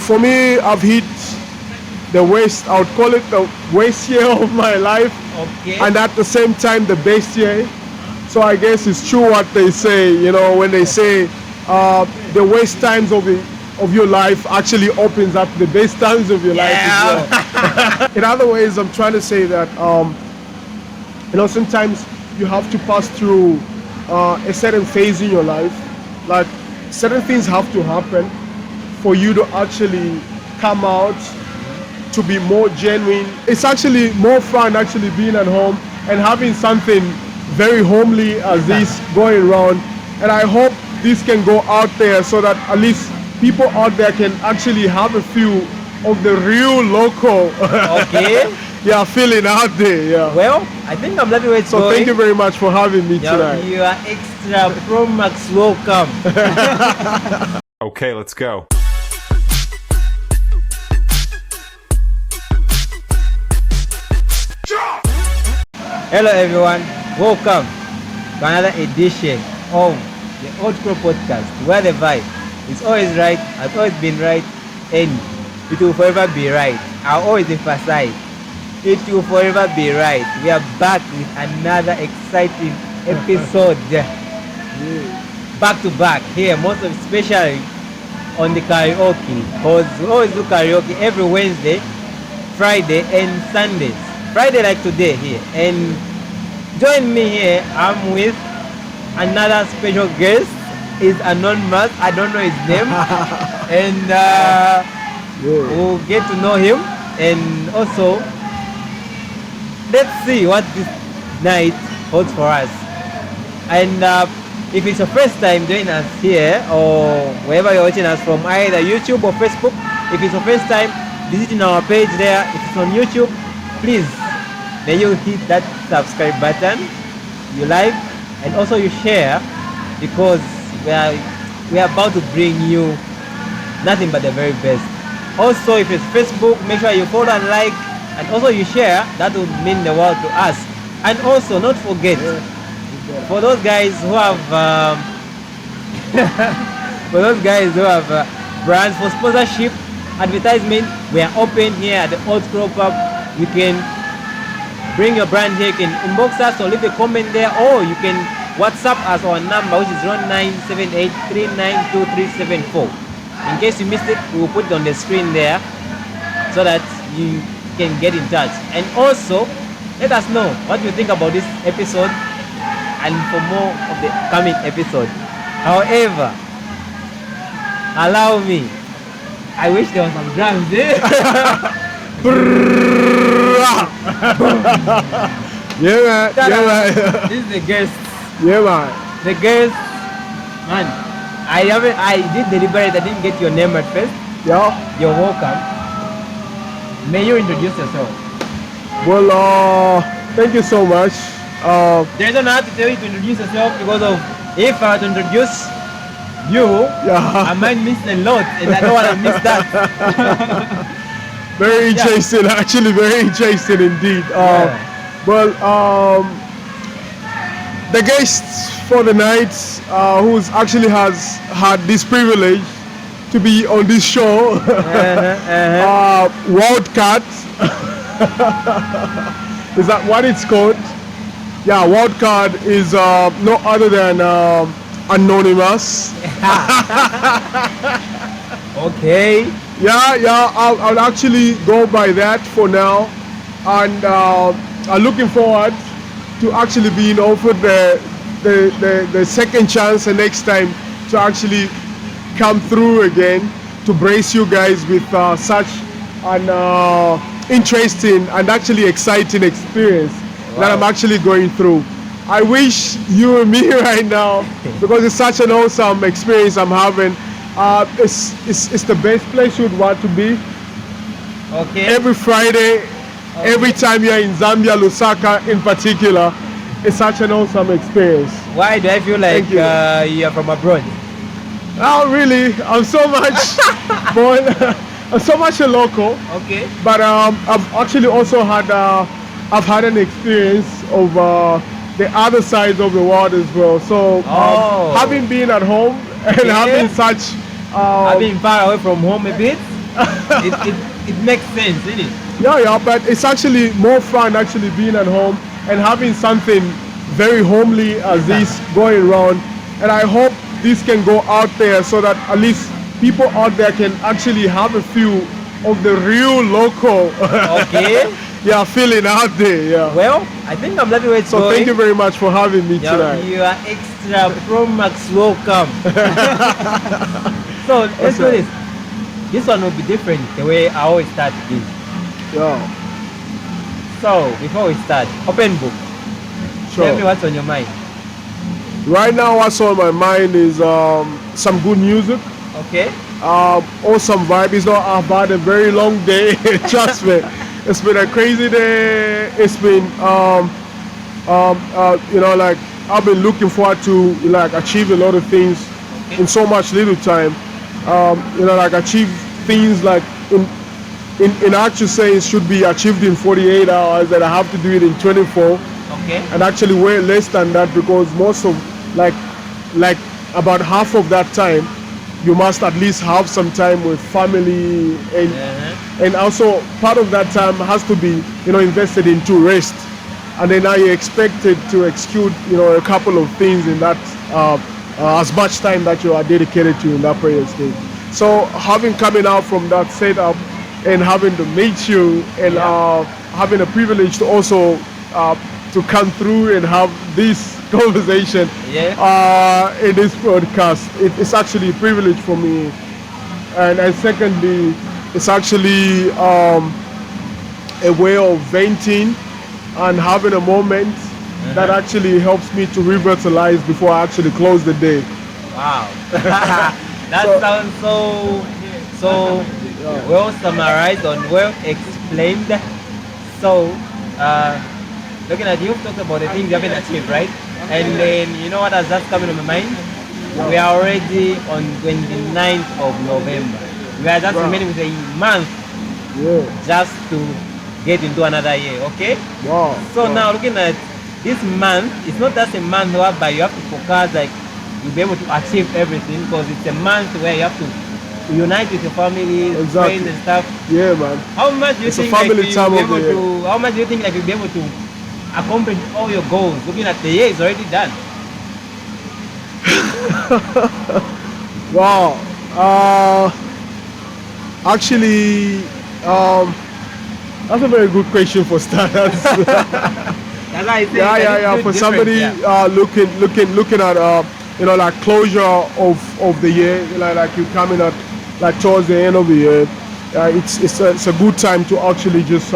For me, I've hit the worst, I would call it the worst year of my life. Okay. And at the same time, the best year. So I guess it's true what they say, when they say the worst times of your life actually opens up the best times of your life as well. In other ways, I'm trying to say that, sometimes you have to pass through a certain phase in your life. Like certain things have to happen for you to actually come out to be more genuine. It's actually more fun actually being at home and having something very homely as this going around. And I hope this can go out there so that at least people out there can actually have a few of the real local Okay. feeling out there. Yeah. Well, I think I'm loving where it's So going. thank you very much for having me tonight. You are extra Pro Max welcome. Okay, let's go. Hello everyone, welcome to another edition of the Old Crow Podcast, where the vibe is always right, has always been right, and it will forever be right. I'll always emphasize, it will forever be right. We are back with another exciting episode. Back to back here, most of especially on the karaoke, because we always do karaoke every Wednesday, Friday and Sundays. Friday like today here, and join me here, I'm with another special guest. He's anonymous, I don't know his name. And we'll get to know him, and also let's see what this night holds for us. And if it's your first time joining us here, or wherever you're watching us from, either YouTube or Facebook, if it's your first time visiting our page there, if it's on YouTube, please may you hit that subscribe button, you like, and also you share, because we are about to bring you nothing but the very best. Also, if it's Facebook, make sure you follow and like, and also you share. That would mean the world to us. And also, not forget, for those guys who have brands for sponsorship, advertisement, we are open here at the Old Crow Pub. You can bring your brand here, you can inbox us or leave a comment there, or you can WhatsApp us our number, which is 0978392374. In case you missed it, we will put it on the screen there so that you can get in touch. And also, let us know what you think about this episode and for more of the coming episode. However, allow me, I wish there was some drums there. Yeah, man. This is the guest. Yeah, man. The guest, man. I did deliberate. I didn't get your name at first. Yeah. You're welcome. May you introduce yourself? Well, thank you so much. There's no have to tell you to introduce yourself, because of if I were to introduce you, I might miss a lot, and I don't want to miss that. Very interesting, actually, very interesting indeed. Well, the guest for the night, who's actually has had this privilege to be on this show, Wildcat. Is that what it's called? Yeah, Wildcat is no other than anonymous. Okay. Yeah, I'll actually go by that for now, and I'm looking forward to actually being offered the second chance the next time to actually come through again to brace you guys with such an interesting and actually exciting experience that I'm actually going through. I wish you and me right now, because it's such an awesome experience I'm having. It's the best place you'd want to be. Okay. Every Friday, every time you're in Zambia, Lusaka in particular, it's such an awesome experience. Why do I feel like you're from abroad? Oh, really? I'm so much born. I'm so much a local. Okay. But I've actually also had I've had an experience of the other side of the world as well. So having been at home and having such I've been far away from home a bit. it makes sense, isn't it? Yeah, but it's actually more fun actually being at home and having something very homely as this going around. And I hope this can go out there so that at least people out there can actually have a few of the real local Okay. yeah, feeling out there. Yeah. Well, I think I'm loving where it's So going. thank you very much for having me tonight. You are extra Pro Max welcome. So let's do this. This one will be different the way I always start this. Yeah. So before we start, open book. Tell me Sure. what's on your mind. Right now, what's on my mind is some good music. Okay. Awesome vibe. It's not about a very long day. Trust me. It's been a crazy day. It's been, like I've been looking forward to like achieve a lot of things in so much little time. Like achieve things like in actual sense should be achieved in 48 hours, and I have to do it in 24. Okay. And actually way less than that, because most of like about half of that time you must at least have some time with family, and also part of that time has to be invested into rest, and then now you're expected to execute a couple of things in that as much time that you are dedicated to in that prayer state. So having coming out from that setup and having to meet you and having a privilege to also to come through and have this conversation in this podcast, it's actually a privilege for me. And secondly, it's actually a way of venting and having a moment that actually helps me to revitalize before I actually close the day. Wow. That sounds so well summarized and well explained. So looking at you, you've talked about the things you haven't achieved, right? And then you know what has just come into my mind? We are already on 29th of November. We are just remaining with a month just to get into another year, okay? Wow. So now looking at this month, it's not just a month whereby you have to focus like you'll be able to achieve everything, because it's a month where you have to unite with your family, friends and stuff. Yeah, man. How much do you It's a think like family you'll time be of the able year. to? How much do you think like you'll be able to accomplish all your goals? Looking at the year is already done. Wow. Actually, that's a very good question for starters. That's why I say Yeah. For somebody looking at like closure of the year, like you coming at like towards the end of the year, it's a good time to actually just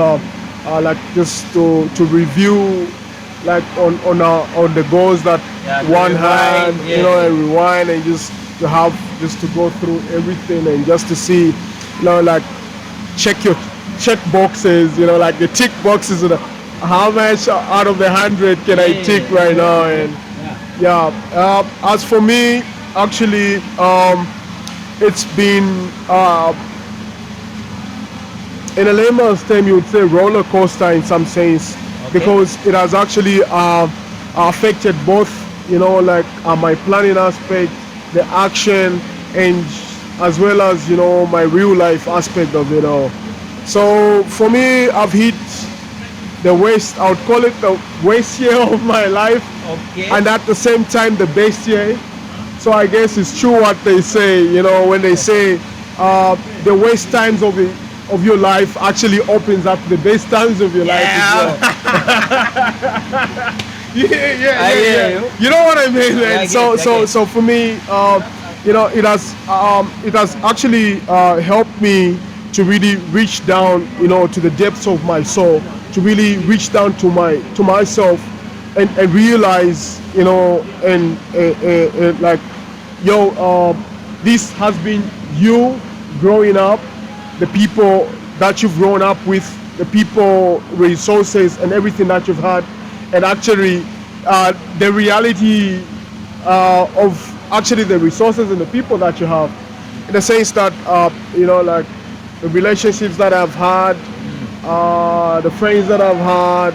just to review like on the goals that one had, and rewind, and just to have just to go through everything and just to see, like check boxes, like the tick boxes, how much out of the 100 can I tick right now. And as for me, actually, it's been in a layman's term, you would say roller coaster in some sense, because it has actually affected both, like my planning aspect, the action, and as well as my real life aspect of it all. So for me, I've hit the worst, I would call it the worst year of my life, and at the same time the best year. So I guess it's true what they say, when they say the worst times of your life actually opens up the best times of your life as well. Yeah. You know what I mean, man? So for me, it has actually helped me to really reach down, to the depths of my soul, to really reach down to myself and realize, and like, this has been you growing up, the people that you've grown up with, the people, resources, and everything that you've had, and actually the reality of actually the resources and the people that you have, in the sense that like the relationships that I've had, the friends that I've had,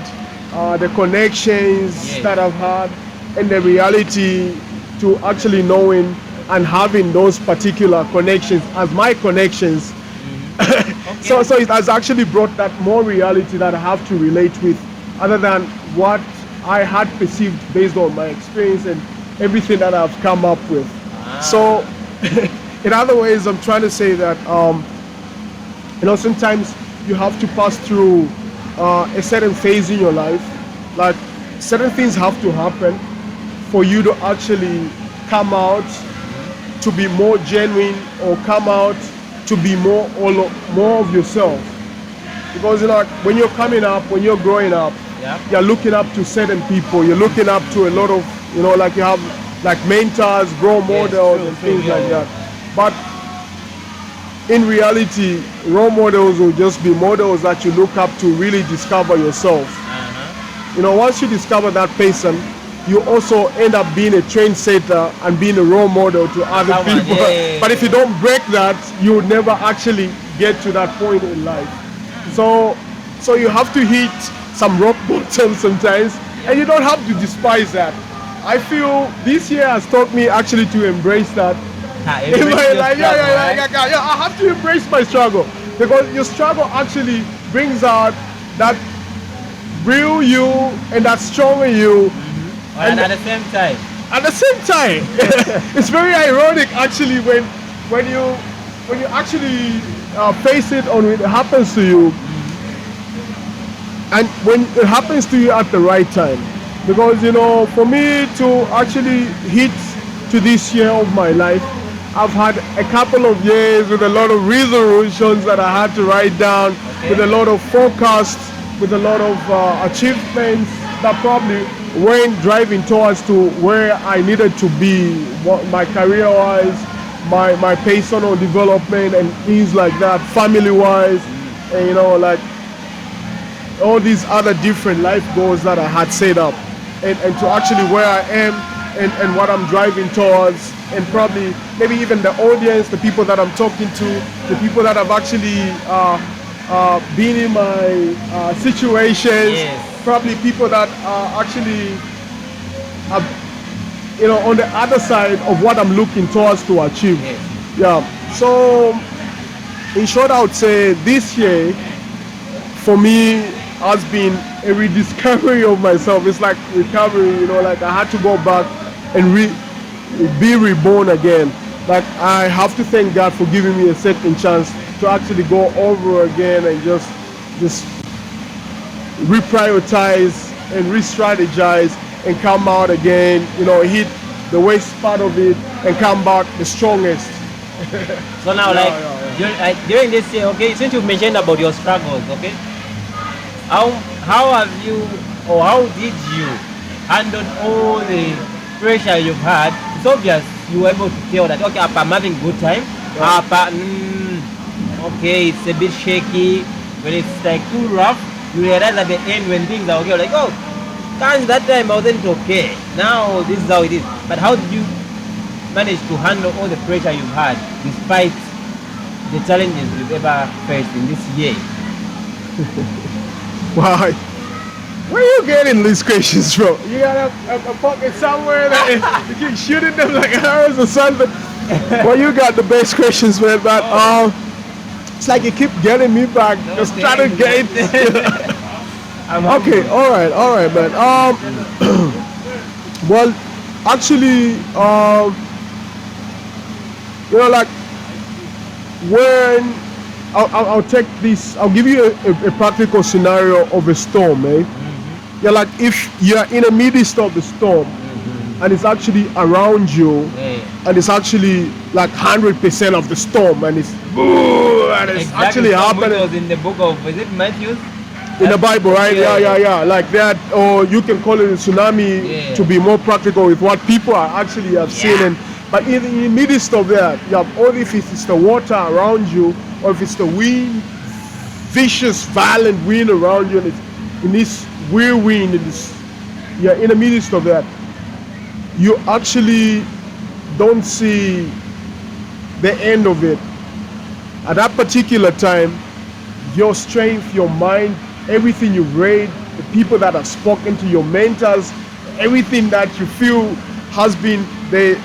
the connections that I've had, and the reality to actually knowing and having those particular connections as my connections, So it has actually brought that more reality that I have to relate with, other than what I had perceived based on my experience and everything that I've come up with. So, in other ways, I'm trying to say that sometimes you have to pass through a certain phase in your life. Like certain things have to happen for you to actually come out to be more genuine, or come out to be more of yourself. Because when you're coming up, when you're growing up, you're looking up to certain people. You're looking up to a lot of, like you have like mentors, role models, and things like that. But in reality, role models will just be models that you look up to really discover yourself. Once you discover that person, you also end up being a trendsetter and being a role model to other people. But if you don't break that, you will never actually get to that point in life. So you have to hit some rock bottom sometimes, and you don't have to despise that. I feel this year has taught me actually to embrace that. I have to embrace my struggle, because your struggle actually brings out that real you and that stronger you. And at the same time, it's very ironic actually when you actually face it or when it happens to you, and when it happens to you at the right time. Because for me to actually hit to this year of my life, I've had a couple of years with a lot of resolutions that I had to write down, with a lot of forecasts, with a lot of achievements that probably weren't driving towards to where I needed to be, my career-wise, my personal development and things like that, family-wise, and like all these other different life goals that I had set up, and to actually where I am and what I'm driving towards, and probably maybe even the audience, the people that I'm talking to, the people that have actually been in my situations, probably people that are actually on the other side of what I'm looking towards to achieve. So in short, I would say this year for me has been a rediscovery of myself. It's like recovery, like I had to go back and be reborn again. Like I have to thank God for giving me a second chance to actually go over again and just reprioritize and re-strategize and come out again, hit the worst part of it and come back the strongest. So now, during this year, since you mentioned about your struggles, how have you, or how did you handle all the pressure you've had? It's obvious you were able to tell that, I'm having a good time. It's a bit shaky. When it's like too rough, you realize at the end when things are okay, that time I wasn't okay. Now this is how it is. But how did you manage to handle all the pressure you've had despite the challenges you've ever faced in this year? Why? Where are you getting these questions from? You got a pocket somewhere that you keep shooting them like arrows or something? Well, you got the best questions, man. But it's like you keep getting me back. Just trying to get it. Okay, all right, man. Well, actually, when I'll take this, I'll give you a practical scenario of a storm, eh? Like if you're in the midst of the storm, and it's actually around you, and it's actually like 100% of the storm, and it's actually happening. It was in the book of, is it Matthew? In the Bible, right? Yeah, like that, or you can call it a tsunami to be more practical with what people are actually have seen. But in the midst of that, you have all, if it's the water around you, or if it's the wind, vicious, violent wind around you, and it's in this whirlwind, you're in the midst of that, you actually don't see the end of it. At that particular time, your strength, your mind, everything you've read, the people that have spoken to your mentors, everything that you feel has been the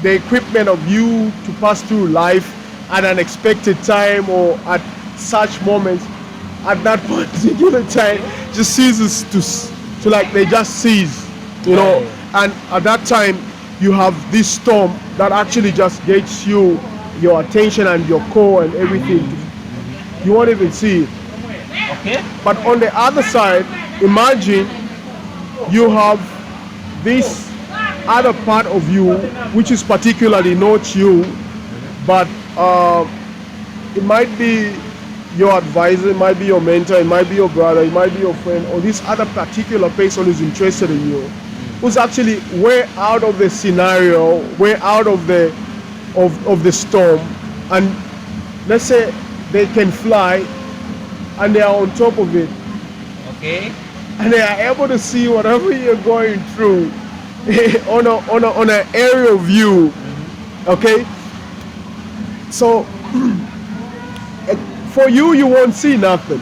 equipment of you to pass through life at an expected time or at such moments at that particular time just ceases to like they just cease, you know. And at that time you have this storm that actually just gets you your attention and your core and everything. You won't even see it. Okay. But on the other side, imagine you have this other part of you which is particularly not you, but it might be your advisor, it might be your mentor, it might be your brother, it might be your friend, or this other particular person who's interested in you, who's actually way out of the scenario, way out of the storm, and let's say they can fly and they are on top of it. Okay. And they are able to see whatever you're going through on an aerial view. Okay? So for you won't see nothing.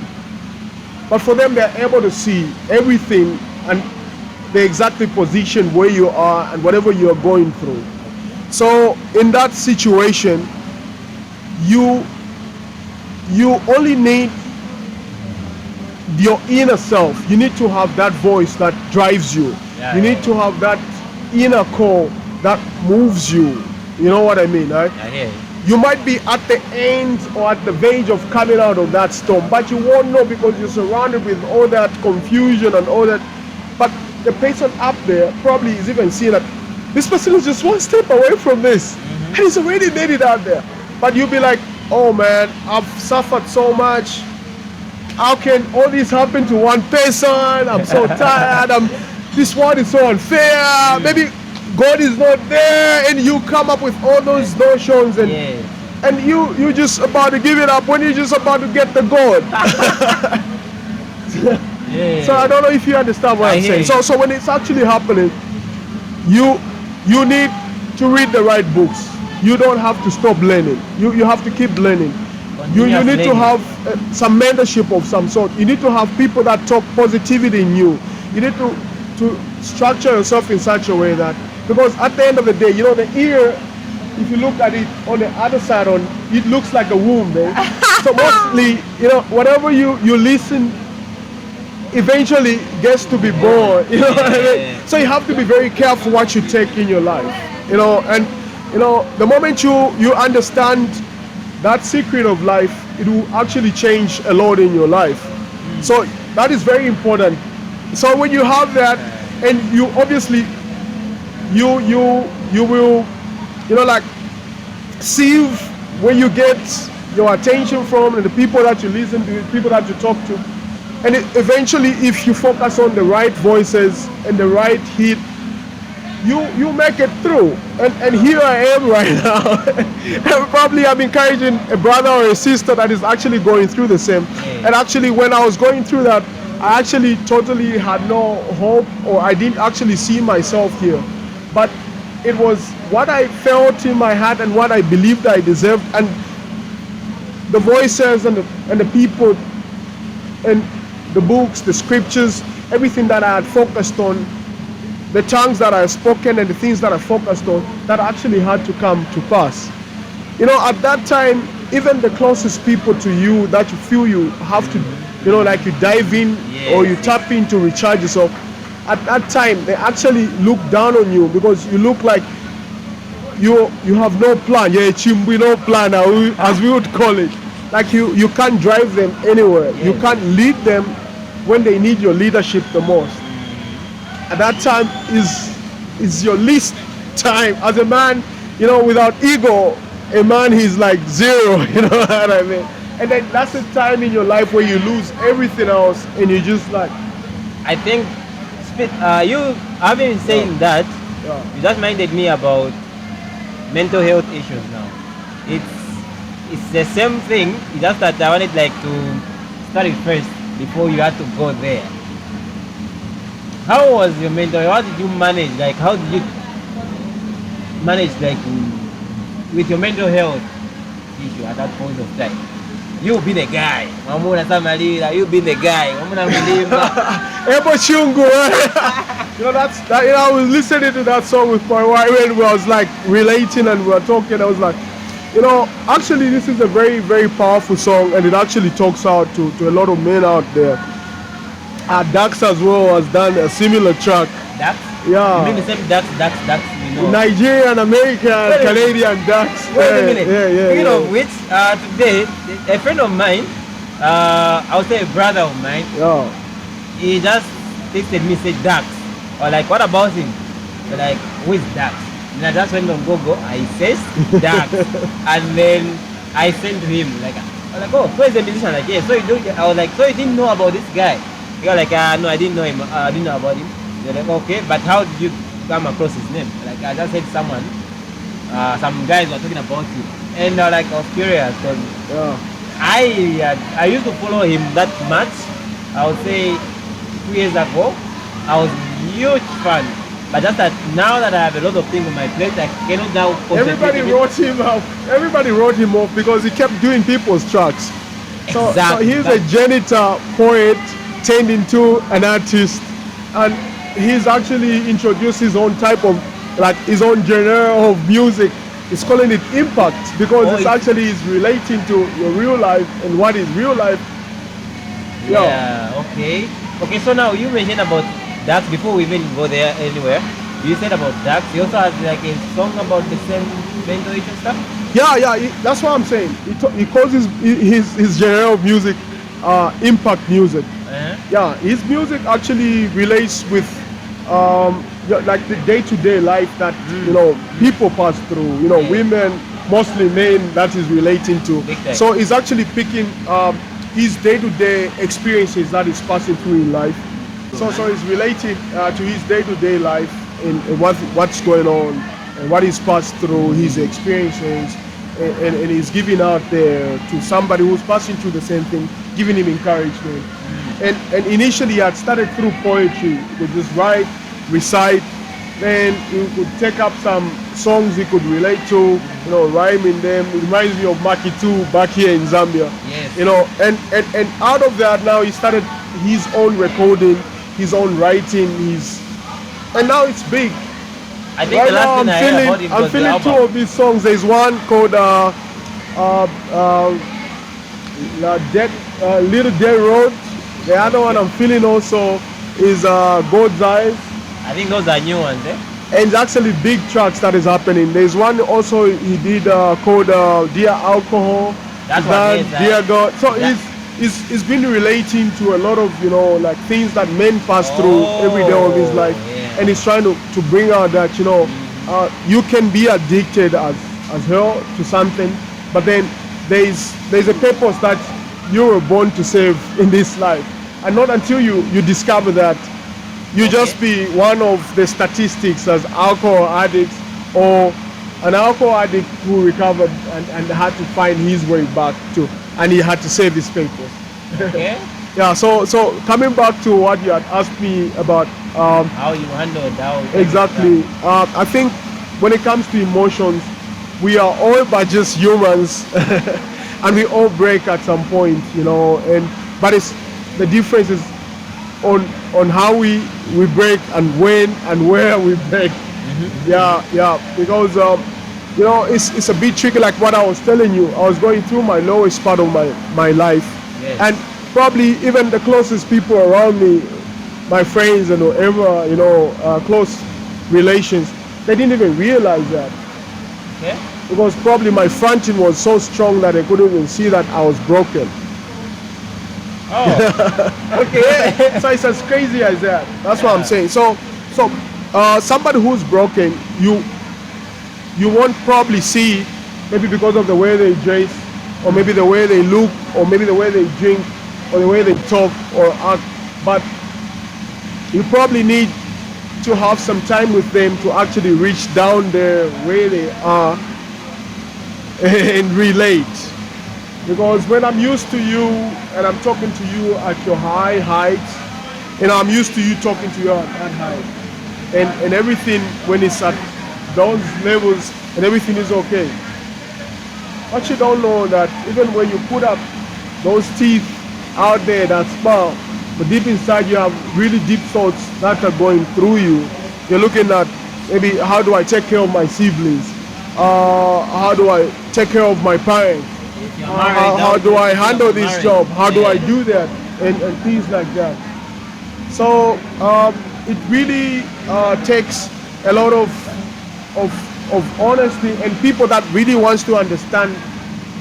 But for them, they're able to see everything and they exactly position where you are and whatever you're going through. So in that situation, you only need your inner self. You need to have that voice that drives you. You need to have that inner core that moves you. You know what I mean, right? I hear you. You might be at the end or at the verge of coming out of that storm, but you won't know because you're surrounded with all that confusion and all that. But the person up there probably is even seeing that this person is just one step away from this, and he's already made it out there. But you'll be like, oh man, I've suffered so much. How can all this happen to one person? I'm so tired. This world is so unfair. Maybe God is not there, and you come up with all those notions, and and you just about to give it up when you're just about to get the God. So I don't know if you understand what I'm saying. So when it's actually happening, you need to read the right books. You don't have to stop learning. You have to keep learning. You need to have some mentorship of some sort. You need to have people that talk positivity in you. You need to structure yourself in such a way that, because at the end of the day, you know, the ear, if you look at it on the other side, it looks like a womb, eh? So mostly, you know, whatever you listen eventually gets to be born. You know what I mean? So you have to be very careful what you take in your life. You know, and you know, the moment you understand that secret of life, it will actually change a lot in your life. So that is very important. So when you have that, and you obviously you will, you know, like see where you get your attention from and the people that you listen to, the people that you talk to, and eventually if you focus on the right voices and the right hit, you make it through. And here I am right now. And probably I'm encouraging a brother or a sister that is actually going through the same. And actually when I was going through that, I actually totally had no hope, or I didn't actually see myself here. But it was what I felt in my heart and what I believed I deserved, and the voices and the people and the books, the scriptures, everything that I had focused on, the tongues that I had spoken and the things that I focused on, that actually had to come to pass. You know, at that time, even the closest people to you that you feel you have to, you know, like you dive in or you tap in to recharge yourself, at that time they actually look down on you because you look like you have no plan. You're a chimbi, no plan, as we would call it. Like you can't drive them anywhere. You can't lead them when they need your leadership the most. At that time is your least time. As a man, you know, without ego, a man he's like zero, you know what I mean? And then that's the time in your life where you lose everything else and you just like... I think you having been saying that, you just reminded me about mental health issues now. It's the same thing, it's just that I wanted like to start it first before you had to go there. How was your mental health? How did you manage? Like, how did you manage like with your mental health issue at that point of time? You be the guy. You be the guy. You know, that, you know, I was listening to that song with my wife and we was like relating and we were talking. I was like, Actually, this is a very, very powerful song, and it actually talks out to a lot of men out there. Dax as well has done a similar track. Dax? Yeah. You mean the same Dax, Nigerian, American, Canadian Dax. Wait a minute. Yeah. Speaking of which, today, a friend of mine, I would say a brother of mine, he just texted me, said Dax. Or like, what about him? They're like, who is Dax? And I just went on Google, I says Dax. And then I sent to him, like, I was like, oh, so he's a musician, like, yeah. I was like, so you didn't know about this guy? He was like, no, I didn't know him, I didn't know about him. They're like, okay, but how did you come across his name? Like, I just heard some guys were talking about him. And I was curious, because I used to follow him that much. I would say 2 years ago, I was a huge fan. But just that now that I have a lot of things on my plate, I cannot now concentrate. Everybody wrote him off because he kept doing people's tracks. So he's a janitor, poet, turned into an artist, and he's actually introduced his own type of, like his own genre of music. He's calling it impact because it's actually is relating to your real life and what is real life. Yeah, okay. Okay, so now you mentioned about Dax before we even go there anywhere. You said about Dax. He also has like a song about the same mental issue stuff. Yeah. That's what I'm saying. He calls his genre of music impact music. Yeah, his music actually relates with like the day-to-day life that people pass through. Women, mostly men, that is relating to. So he's actually picking his day-to-day experiences that he's passing through in life. So it's related to his day-to-day life and what's going on and what he's passed through, his experiences, and he's giving out there to somebody who's passing through the same thing, giving him encouragement. And initially he had started through poetry. He could just write, recite, then he could take up some songs he could relate to, rhyme in them. It reminds me of Maki 2 back here in Zambia. Yes. And out of that now he started his own recording, his own writing, and now it's big. I think right the last thing I heard about him I'm feeling two of these songs. There's one called Little Dead Road. The other one I'm feeling also is God's Eyes. I think those are new ones, eh? And it's actually big tracks that is happening. There's one also he did called Dear Alcohol. That's what Dear God. So it's been relating to a lot of like things that men pass through every day of his life, and he's trying to bring out that you can be addicted as hell to something, but then there's a purpose that you were born to serve in this life, and not until you discover that you just be one of the statistics as alcohol addicts or an alcohol addict who recovered and had to find his way back to, and he had to save his purpose. Okay. Yeah, so coming back to what you had asked me about how you handle that. Exactly. I think when it comes to emotions, we are all but just humans and we all break at some point, but it's the difference is on how we break and when and where we break. Yeah, because it's a bit tricky, like what I was telling you. I was going through my lowest part of my life, and probably even the closest people around me, my friends and whoever, close relations, they didn't even realize that. Okay. Because probably my fronting was so strong that they couldn't even see that I was broken. Oh, okay. So it's as crazy as that. That's what I'm saying. So somebody who's broken, you won't probably see, maybe because of the way they dress, or maybe the way they look, or maybe the way they drink, or the way they talk or act, but you probably need to have some time with them to actually reach down there where they are and relate. Because when I'm used to you and I'm talking to you at your high height, I'm used to you talking to you at that height, and everything when it's at those levels and everything is okay. But you don't know that even when you put up those teeth out there that smile, but deep inside you have really deep thoughts that are going through you. You're looking at maybe how do I take care of my siblings? how do I take care of my parents? If you're married, How do I handle this married. job? How do I Yeah. do that? And things like that. So it really takes a lot of honesty and people that really wants to understand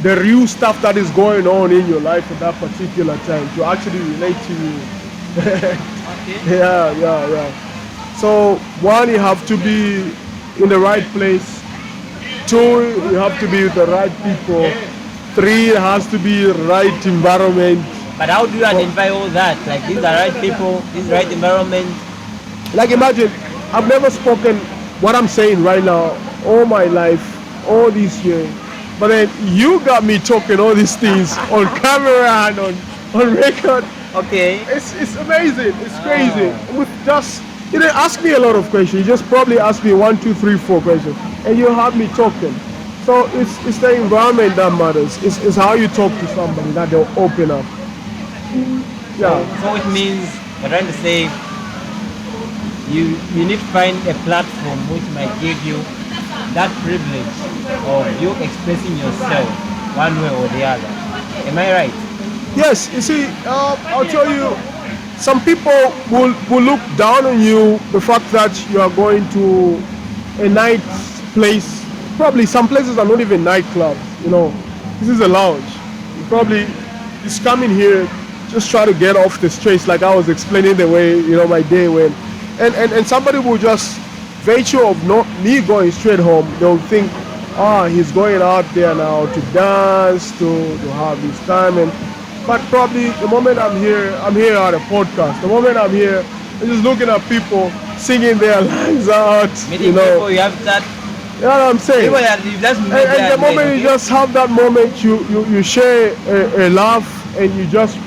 the real stuff that is going on in your life at that particular time to actually relate to you. Okay. Yeah. So one, you have to be in the right place. Two, you have to be with the right people. Three, it has to be the right environment. But how do you identify all that? Like these are right people, this is right environment. Like imagine, I've never spoken what I'm saying right now all my life, all these years. But then you got me talking all these things on camera and on record. Okay. It's amazing. It's crazy. With just you didn't ask me a lot of questions. You just probably asked me 1, 2, 3, 4 questions, and you have me talking. So it's the environment that matters. It's how you talk to somebody that they'll open up. Yeah. So it means you're trying to say you need to find a platform which might give you that privilege of you expressing yourself one way or the other. Am I right? Yes. You see, I'll tell you. Some people will look down on you the fact that you are going to a night place. Probably some places are not even nightclubs. You know, this is a lounge. You probably just come in here, just try to get off the streets, like I was explaining the way my day went, and somebody will just virtue of not me going straight home, they'll think, he's going out there now to dance, to have his time. But probably the moment I'm here at a podcast. The moment I'm here, I'm just looking at people singing their lines out. Meeting people, you have that. You know what I'm saying? People that you just meet And the moment you just have that moment, you share a laugh and you just,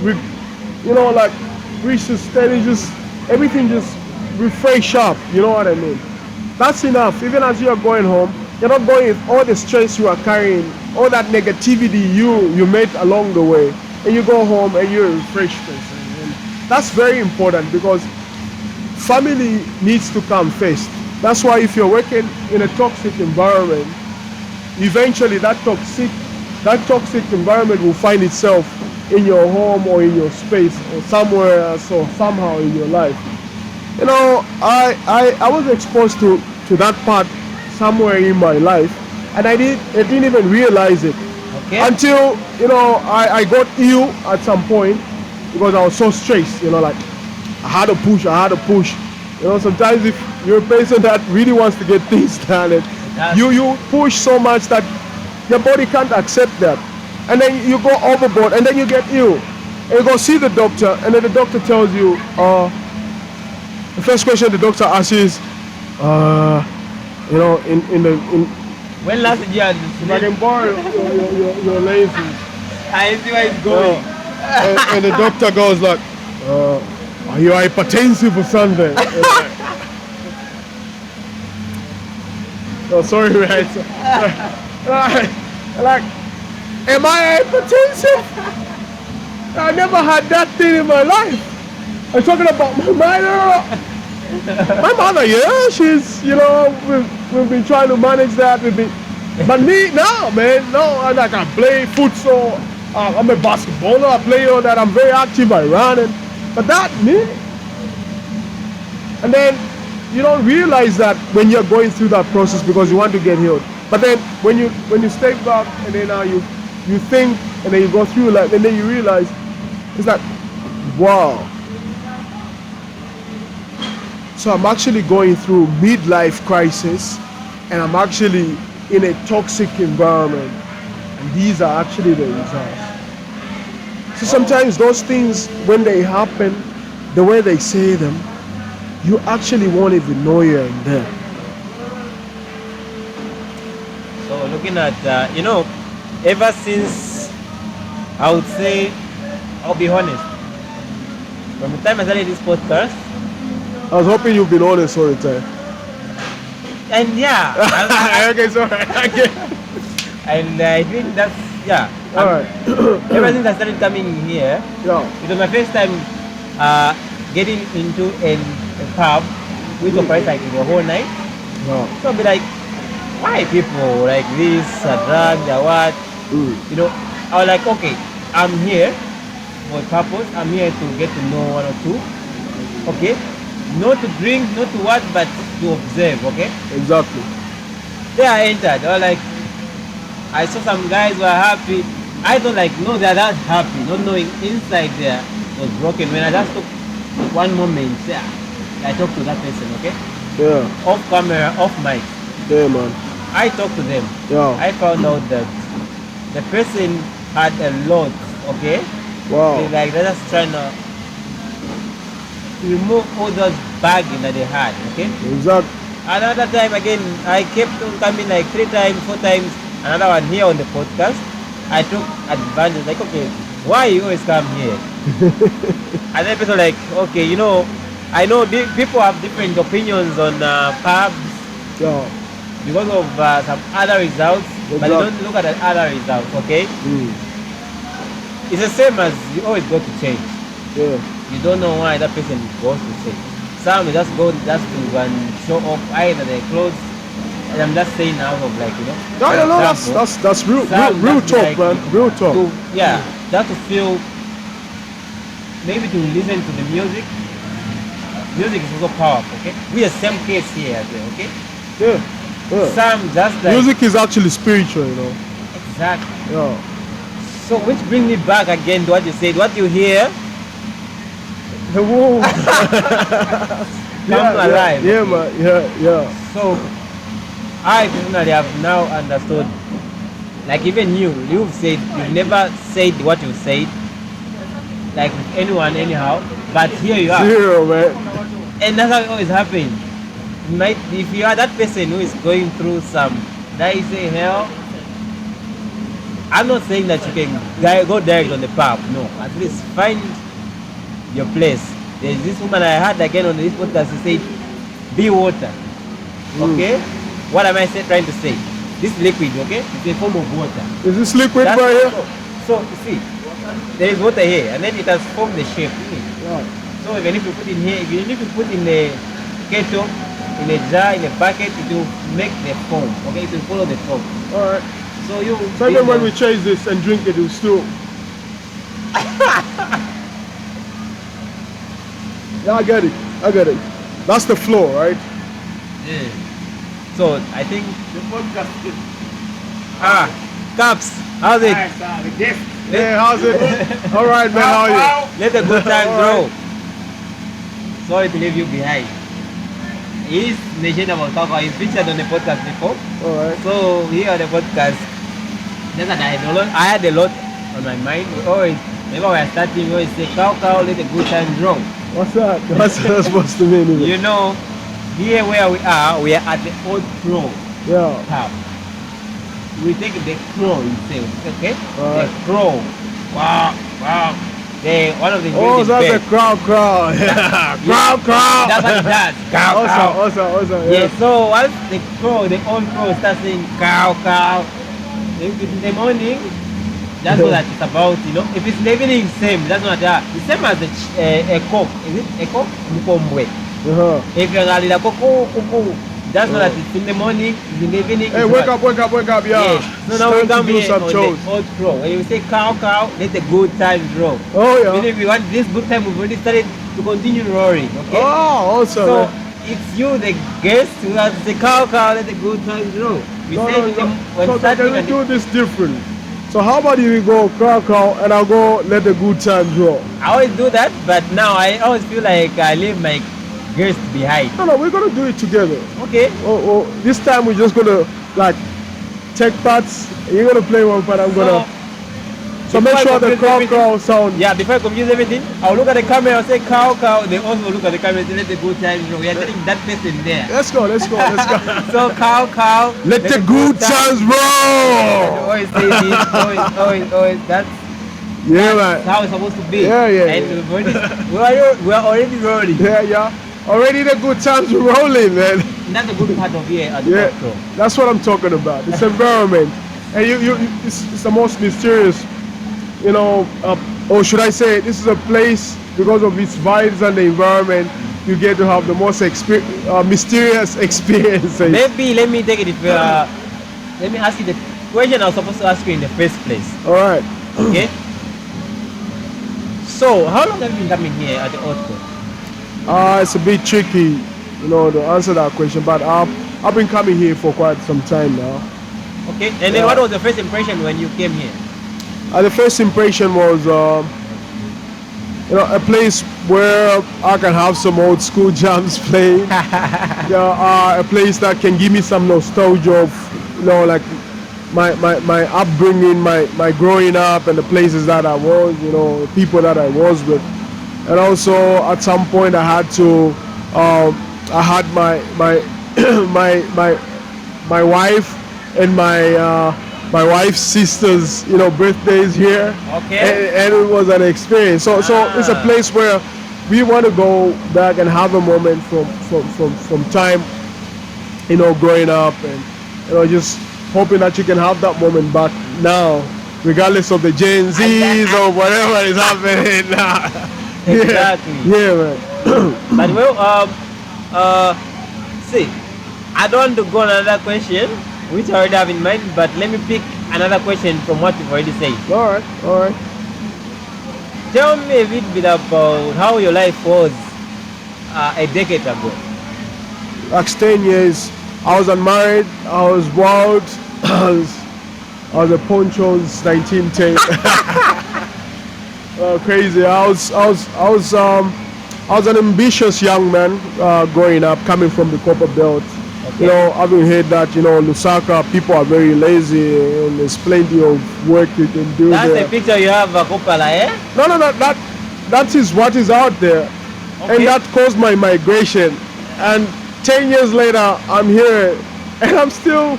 like reach the steady, just everything just refresh up. You know what I mean? That's enough. Even as you are going home, you're not going with all the stress you are carrying, all that negativity you met along the way, and you go home and you're a refreshed person. And that's very important because family needs to come first. That's why if you're working in a toxic environment, eventually that toxic environment will find itself in your home or in your space or somewhere else or somehow in your life. I was exposed to that part somewhere in my life, and I didn't even realize it until I got ill at some point because I was so stressed. Like I had to push. Sometimes if you're a person that really wants to get things done, and you push so much that your body can't accept that, and then you go overboard, and then you get ill, and you go see the doctor, and then the doctor tells you, the first question the doctor asks is, when last did you have if I can borrow your lenses. I see where it's going. And the doctor goes like, are you hypertensive or something? Oh, sorry, right? Like, am I hypertensive? I never had that thing in my life. I'm talking about my mother. My mother, yeah, she's, we've been trying to manage that. But me, no, man, no. I play futsal. I'm a basketballer. I play all that. I'm very active. I run, but that me. And then you don't realize that when you're going through that process because you want to get healed. But then when you step back and then now you think and then you go through life and then you realize it's like, wow. So I'm actually going through midlife crisis and I'm actually in a toxic environment. And these are actually the results. So sometimes those things, when they happen, the way they say them, you actually won't even know you're in there. So looking at, ever since, I would say, I'll be honest, from the time I started this podcast, I was hoping you've been honest all the time. and yeah, Okay, sorry. Okay. and I think that's, yeah. Alright. Ever since I started coming here, Yeah. it was my first time getting into a pub which operates like the whole night. Yeah. So I'll be like, why people like this are drugged or what? You know, I was like, okay, I'm here for a purpose. I'm here to get to know one or two. Okay, not to drink, not to what, but to observe. Okay. Exactly. There I entered. I was like, I saw some guys were happy. I don't like no, they're not happy, not knowing inside there was broken. When I just took one moment, yeah, I talked to that person. Okay. Yeah. Off camera, off mic. Yeah, man. I talked to them. Yeah. I found out that the person had a lot, okay? Wow. They're just trying to remove all those bagging that they had, okay? Exactly. Another time again, I kept on coming like 3 times, 4 times, another one here on the podcast. I took advantage, like, okay, why you always come here? And then people like, okay, you know, I know people have different opinions on pubs Yeah. because of some other results, but they don't look at the other results, okay? It's the same as you always go to change. Yeah. You don't know why that person goes to change. Some will just go just to show off either their clothes, and I'm just saying out of like, you know. No, that's real talk, like, man. Real talk. Just to feel, maybe to listen to the music. Music is also powerful, okay? We are same case here as well, okay? Yeah. Yeah. Some just like Music is actually spiritual, you know. exactly. Yeah. So which brings me back again to what you said. What you hear The womb. come alive. Yeah, okay? man. Yeah. So I personally have now understood. Like even you've said you've never said what you said, like with anyone anyhow. But here you are, Zero, man. and that's how it always happens. If you are that person who is going through some, did I say hell? I'm not saying that you can go direct on the path. No, at least find your place. There's this woman I had again on this podcast. She said, "Be water." Okay, what am I trying to say? This liquid, okay, it's a form of water. Is this liquid That's right here? So you see, there is water here, and then it has formed the shape. Yeah. So even if you put in here, even if you put in a kettle, in a jar, in a bucket, it will make the foam. Okay, it will follow the foam. All right. So you. So even when we chase this and drink it, it'll still. Yeah, I get it. That's the flow, right? Yeah. So I think The podcast is Caps, how's it? the guest. Yeah, how's it? All right, man. How are you? Let the good times All grow. Sorry to leave you behind. He's mentioned about Caw-Caw. He's featured on the podcast before. All right. So here on the podcast, I had a lot on my mind. We always, whenever we are starting, we always say Caw-Caw, let the good times grow. What's that? What's that supposed to mean? Even? You know, here where we are at the Old Crow Yeah. Pub. We take the crow itself, okay? Alright. The crow. Wow. One of the Oh, music that's a beds. crow. Yeah. Crow. That's what it does. Cow. Awesome. Yeah. Yeah. So once the old crow starts saying cow, in the morning, that's what it's about, you know. If it's in the evening, same. That's what it's same as a cock. Is it a cock? Mkombwe. Uh-huh. If you're a little cuckoo, that's what it's in the morning, it's in the evening. Hey, it's wake what? up, yeah. So now we It's time come to do here some on chores. the Old Crow. When you say cow, let the good times roll. Oh, yeah. Meaning we want this good time, we've already started to continue roaring, okay? Oh, awesome. So man. it's you, the guest, who has to say cow, let the good times roll. We say when So starting can we and do this different? So how about you go crow and I'll go let the good times roll? I always do that, but now I always feel like I leave my guest behind. No, we're gonna do it together. Okay? Oh, this time we're just gonna like take parts. You're gonna play one part. I'm gonna. So make before I sure the confuse crow sound. Yeah, before I confuse everything, I'll look at the camera, I'll say cow. They also look at the camera and say let the good times roll. We are telling that person there. Let's go. So cow. Let the good times roll. Always say this. Always. That's Yeah, man. how it's supposed to be. Yeah. And we're already rolling. Yeah. Already the good times rolling, man. And that's the good part of here at the Yeah, Old Crow. that's what I'm talking about. It's environment, and it's the most mysterious, you know. Or should I say, this is a place because of its vibes and the environment. you get to have the most mysterious experiences. Maybe let me take it. Let me ask you the question I was supposed to ask you in the first place. All right. Okay. So, how long have you been coming here at the Old Crow? It's a bit tricky, to answer that question, but I've been coming here for quite some time now. Okay. And then what was the first impression when you came here? The first impression was, a place where I can have some old school jams playing. A place that can give me some nostalgia of, like my upbringing, my growing up, and the places that I was, the people that I was with. And also at some point I had to, I had my my wife and my wife's sister's birthdays here. Okay. And it was an experience. So it's a place where we want to go back and have a moment from time, growing up, and just hoping that you can have that moment back now, regardless of the Gen Z's or whatever is happening now. Exactly. Yeah, man. But see, I don't want to go on another question, which I already have in mind, but let me pick another question from what you've already said. All right. Tell me a bit about how your life was a decade ago. Like 10 years, I was unmarried, I was wild, I was a ponchos 1910. Crazy. I was an ambitious young man growing up, coming from the copper belt. Okay. Having heard that, Lusaka, people are very lazy and there's plenty of work you can do That's there. the picture you have, Kopala, eh? No, that is what is out there. Okay. And that caused my migration. And 10 years later, I'm here and I'm still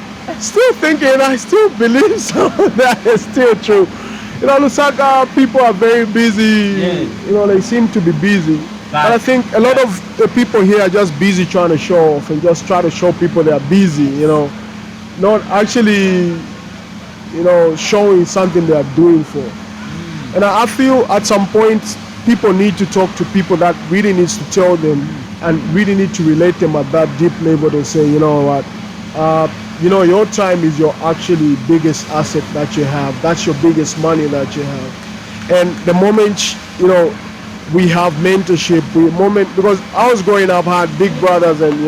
thinking, I still believe some of that is still true. Lusaka, people are very busy. Yeah. They seem to be busy. But I think a lot of the people here are just busy trying to show off and just try to show people they are busy, not actually, showing something they are doing for. And I feel at some point people need to talk to people that really needs to tell them and really need to relate them at that deep level to say, what, your time is your actually biggest asset that you have. That's your biggest money that you have. And the moment, we have mentorship, because I was growing up, I had big brothers and,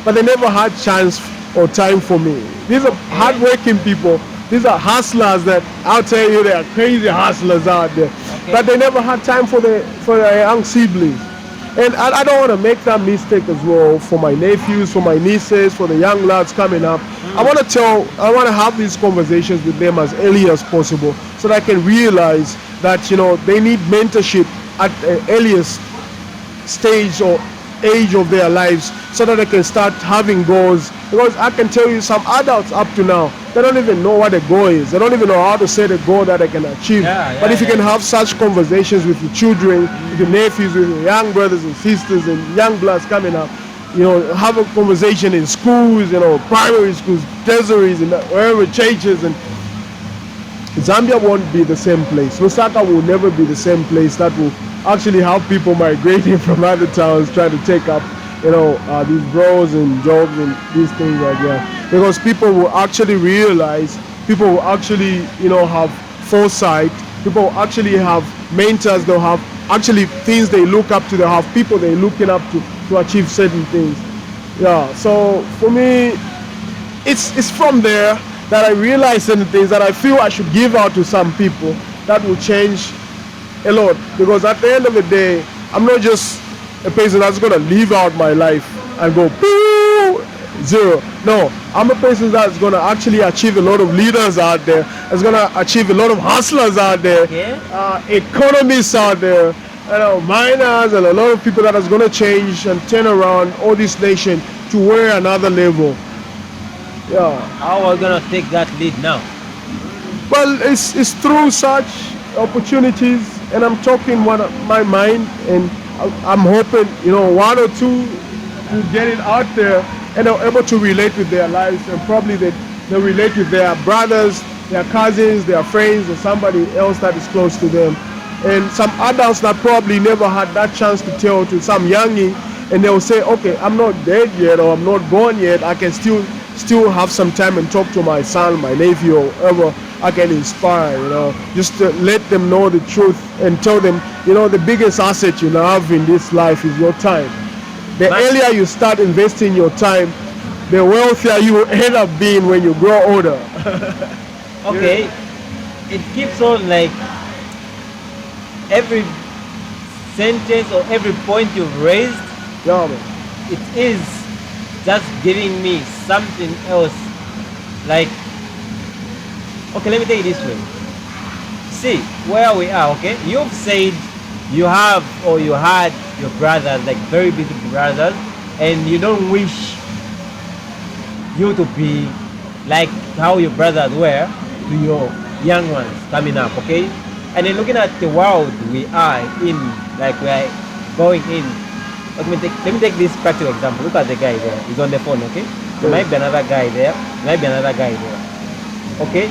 but they never had chance or time for me. These are hardworking people. These are hustlers that I'll tell you, they are crazy hustlers out there. Okay. But they never had time for their young siblings. And I don't want to make that mistake as well for my nephews, for my nieces, for the young lads coming up. I want to have these conversations with them as early as possible so that I can realize that, they need mentorship at the earliest stage or age of their lives so that they can start having goals. Because I can tell you some adults up to now, they don't even know what a goal is. They don't even know how to set a goal that they can achieve. But if you can have such conversations with your children, with your nephews, with your young brothers and sisters and young bloods coming up, have a conversation in schools, primary schools, tertiaries, and wherever churches, and Zambia won't be the same place. Lusaka will never be the same place that will actually have people migrating from other towns trying to take up, these roles and jobs and these things like that. Because people will actually realize, people will actually, have foresight, people will actually have mentors, they'll have actually things they look up to, they'll have people they're looking up to achieve certain things. Yeah, so for me, it's from there that I realize certain things that I feel I should give out to some people that will change a lot. Because at the end of the day, I'm not just a person that's going to live out my life and go zero. No, I'm a person that's going to actually achieve a lot of leaders out there, that's going to achieve a lot of hustlers out there, economists out there, miners, and a lot of people that is going to change and turn around all this nation to where another level. Yeah. How are we going to take that lead now? Well, it's through such opportunities, and I'm talking my mind, and I'm hoping, one or two will get it out there and they're able to relate with their lives, and probably they'll relate with their brothers, their cousins, their friends, or somebody else that is close to them. And some adults that probably never had that chance to tell to some youngie, and they'll say, okay, I'm not dead yet or I'm not gone yet. I can still have some time and talk to my son, my nephew, or whoever I can inspire, just to let them know the truth and tell them, the biggest asset you have in this life is your time. The earlier you start investing your time, the wealthier you end up being when you grow older. Okay, it keeps on like every sentence or every point you've raised, Yeah, man. it is just giving me something else. Like, okay, let me take it this way. See where we are, okay? You've said you have or you had your brothers, like very big brothers, and you don't wish you to be like how your brothers were to your young ones coming up, okay? And then looking at the world we are in, like we are going in. Let me take this practical example. Look at the guy there. He's on the phone, okay? There might be another guy there. There might be another guy there. Okay?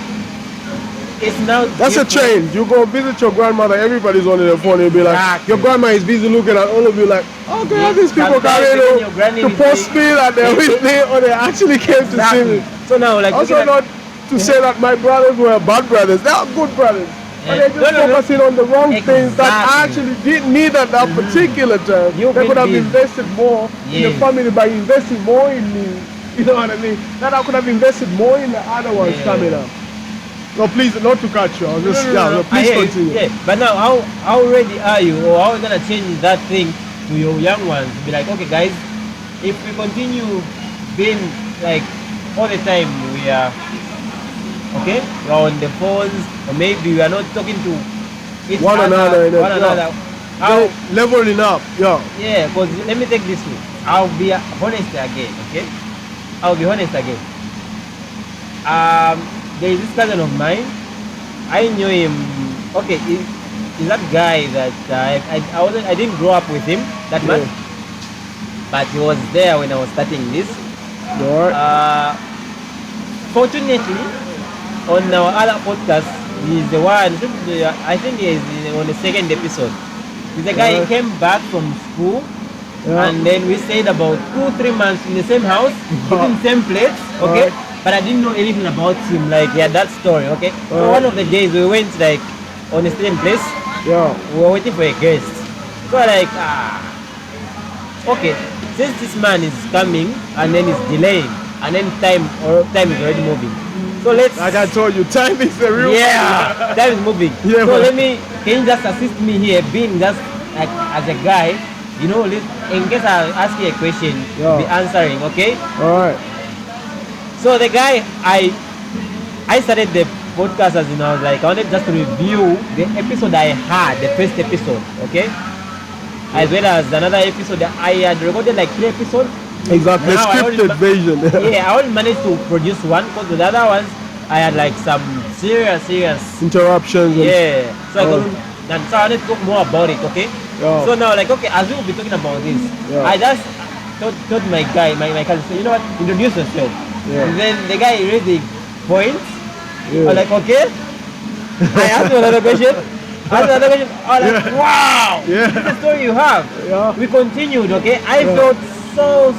It's now That's a change. You go visit your grandmother, everybody's on their phone. You'll be like, your grandma is busy looking at all of you like, okay, all these people coming to post me that they're with me or they actually came to see me. So now, like, also not to say that my brothers were bad brothers. They are good brothers. But they're just focusing on the wrong things that I actually didn't need at that particular time. They could have invested more in the family by investing more in me. You know what I mean? That I could have invested more in the other ones coming up. No, please, not to cut you. I'll just, please continue. Yeah, but now, how ready are you, or how are you gonna change that thing to your young ones? Be like, okay, guys, if we continue being like all the time, we are okay, we're on the phones, or maybe we are not talking to each one another. How leveling up? Yeah. Yeah, because let me take this way. I'll be honest again. Okay, I'll be honest again. There is this cousin of mine. I knew him. Okay, he's that guy that I didn't grow up with him that much, but he was there when I was starting this. Fortunately, on our other podcast, he's the one. I think he's on the second episode. He's the guy. He came back from school, and then we stayed about 2-3 months in the same house, in the same place. Okay. But I didn't know anything about him, like that story, okay? So one of the days we went like on a certain place, we were waiting for a guest. So like, okay, since this man is coming and then he's delaying, and then time is already moving. So let's, like I told you, time is the real time is moving. So can you just assist me here, being just like as a guy, in case I ask you a question, be answering, okay? Alright. So the guy, I started the podcast as I was like, I wanted just to review the episode I had, the first episode, okay? As well as another episode that I had recorded like 3 episodes. Exactly, now scripted version. I only managed to produce one, because the other ones, I had like some serious interruptions. So I wanted to talk more about it, okay? So now, like, okay, as we will be talking about this, I just told my guy, my cousin, so, you know what, introduce yourself. And then the guy raised the points. I was like, okay. I asked him another question. I was like, wow, this is the story you have. We continued, okay. I felt so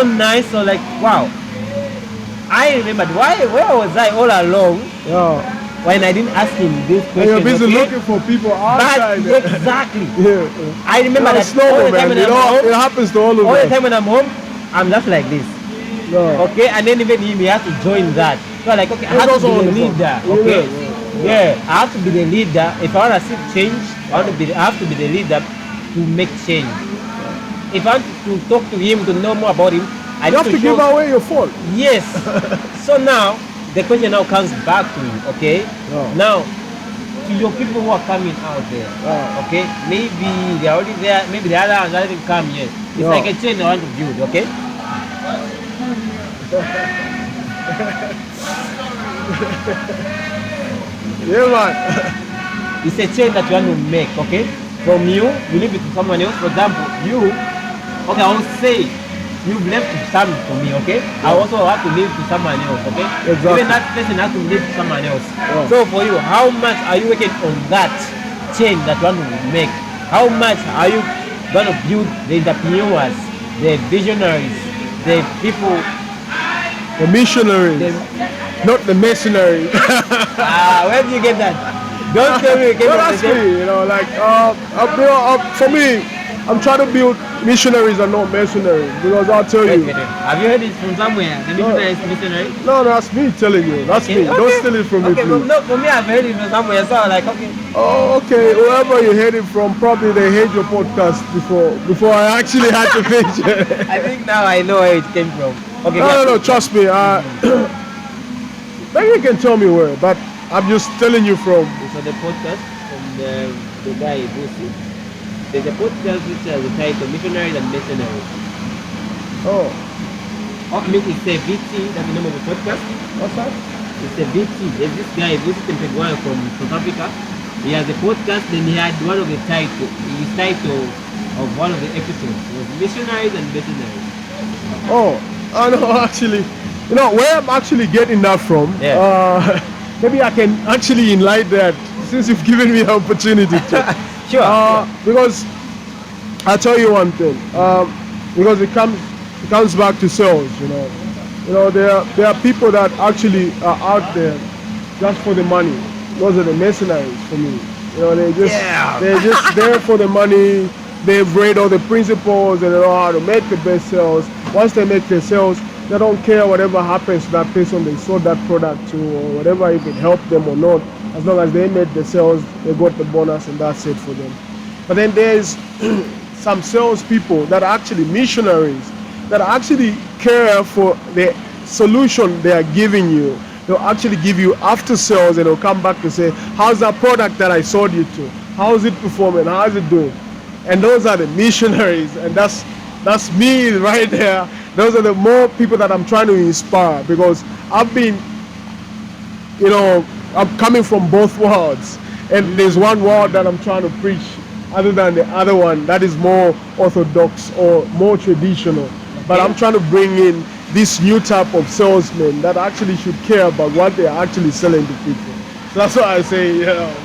nice. So like, wow. I remembered where was I all along when I didn't ask him this question. You're busy looking for people outside. Exactly. I remember that all the time when I'm home. It happens to all of us. All the time when I'm home, I'm just like this. Okay, and then even he has to join that. So like, okay, I have to be the leader. Okay, I have to be the leader. If I want to see change, I have to be the leader to make change. If I want to talk to him, to know more about him, I have to give away your phone. Yes. So now the question now comes back to you. Okay. Now, to your people who are coming out there, okay, maybe they're already there. Maybe the other ones haven't come yet. It's like a chain I want to build. Okay. Man. It's a change that you want to make, okay? From you leave it to someone else. For example, okay, I will say you've left something to me, okay? I also have to leave to someone else, okay? Exactly. Even that person has to leave to someone else. So for you, how much are you working on that change that you want to make? How much are you gonna build the entrepreneurs, the visionaries, the people, The missionaries, the not the mercenaries. where do you get that? Don't tell me you came No, from the that's same. me. Like for me, I'm trying to build missionaries and not mercenaries because I'll tell Wait, you. have you heard it from somewhere? The missionary is missionary. No, that's me telling you. That's me. Don't steal it from me, Okay, please. no, for me, I've heard it from somewhere, so I'm like, okay. Oh, okay. Whoever you heard it from, probably they heard your podcast before I actually had to finish it. I think now I know where it came from. Okay, No. Trust me. Maybe you can tell me where, but I'm just telling you from. So the podcast from the guy Busi. There's a podcast which has the title Missionaries and Mercenaries. Oh, I mean, it's a VT, that's the name of the podcast. what's that? It's a VT. There's this guy, Busi Tempegwan from South Africa. He has a podcast, then he had one of the his title of one of the episodes was Missionaries and Mercenaries. Oh, I know actually. You know where I'm actually getting that from. Yeah. Maybe I can actually enlighten that since you've given me the opportunity to. Sure. Because I'll tell you one thing. Because it comes back to sales. You know there are people that actually are out there just for the money. Those are the mercenaries for me. They're just there for the money. They've read all the principles and they know how to make the best sales. Once they make the sales, they don't care whatever happens to that person they sold that product to or whatever, if it helped them or not. As long as they made the sales, they got the bonus and that's it for them. But then there's some sales people that are actually missionaries that actually care for the solution they are giving you. They'll actually give you after sales and they'll come back to say, how's that product that I sold you to? How's it performing? How's it doing? And those are the missionaries, and that's me right there. Those are the more people that I'm trying to inspire because I've been, I'm coming from both worlds, and there's one world that I'm trying to preach other than the other one that is more orthodox or more traditional. But I'm trying to bring in this new type of salesman that actually should care about what they're actually selling to people. So that's why I say,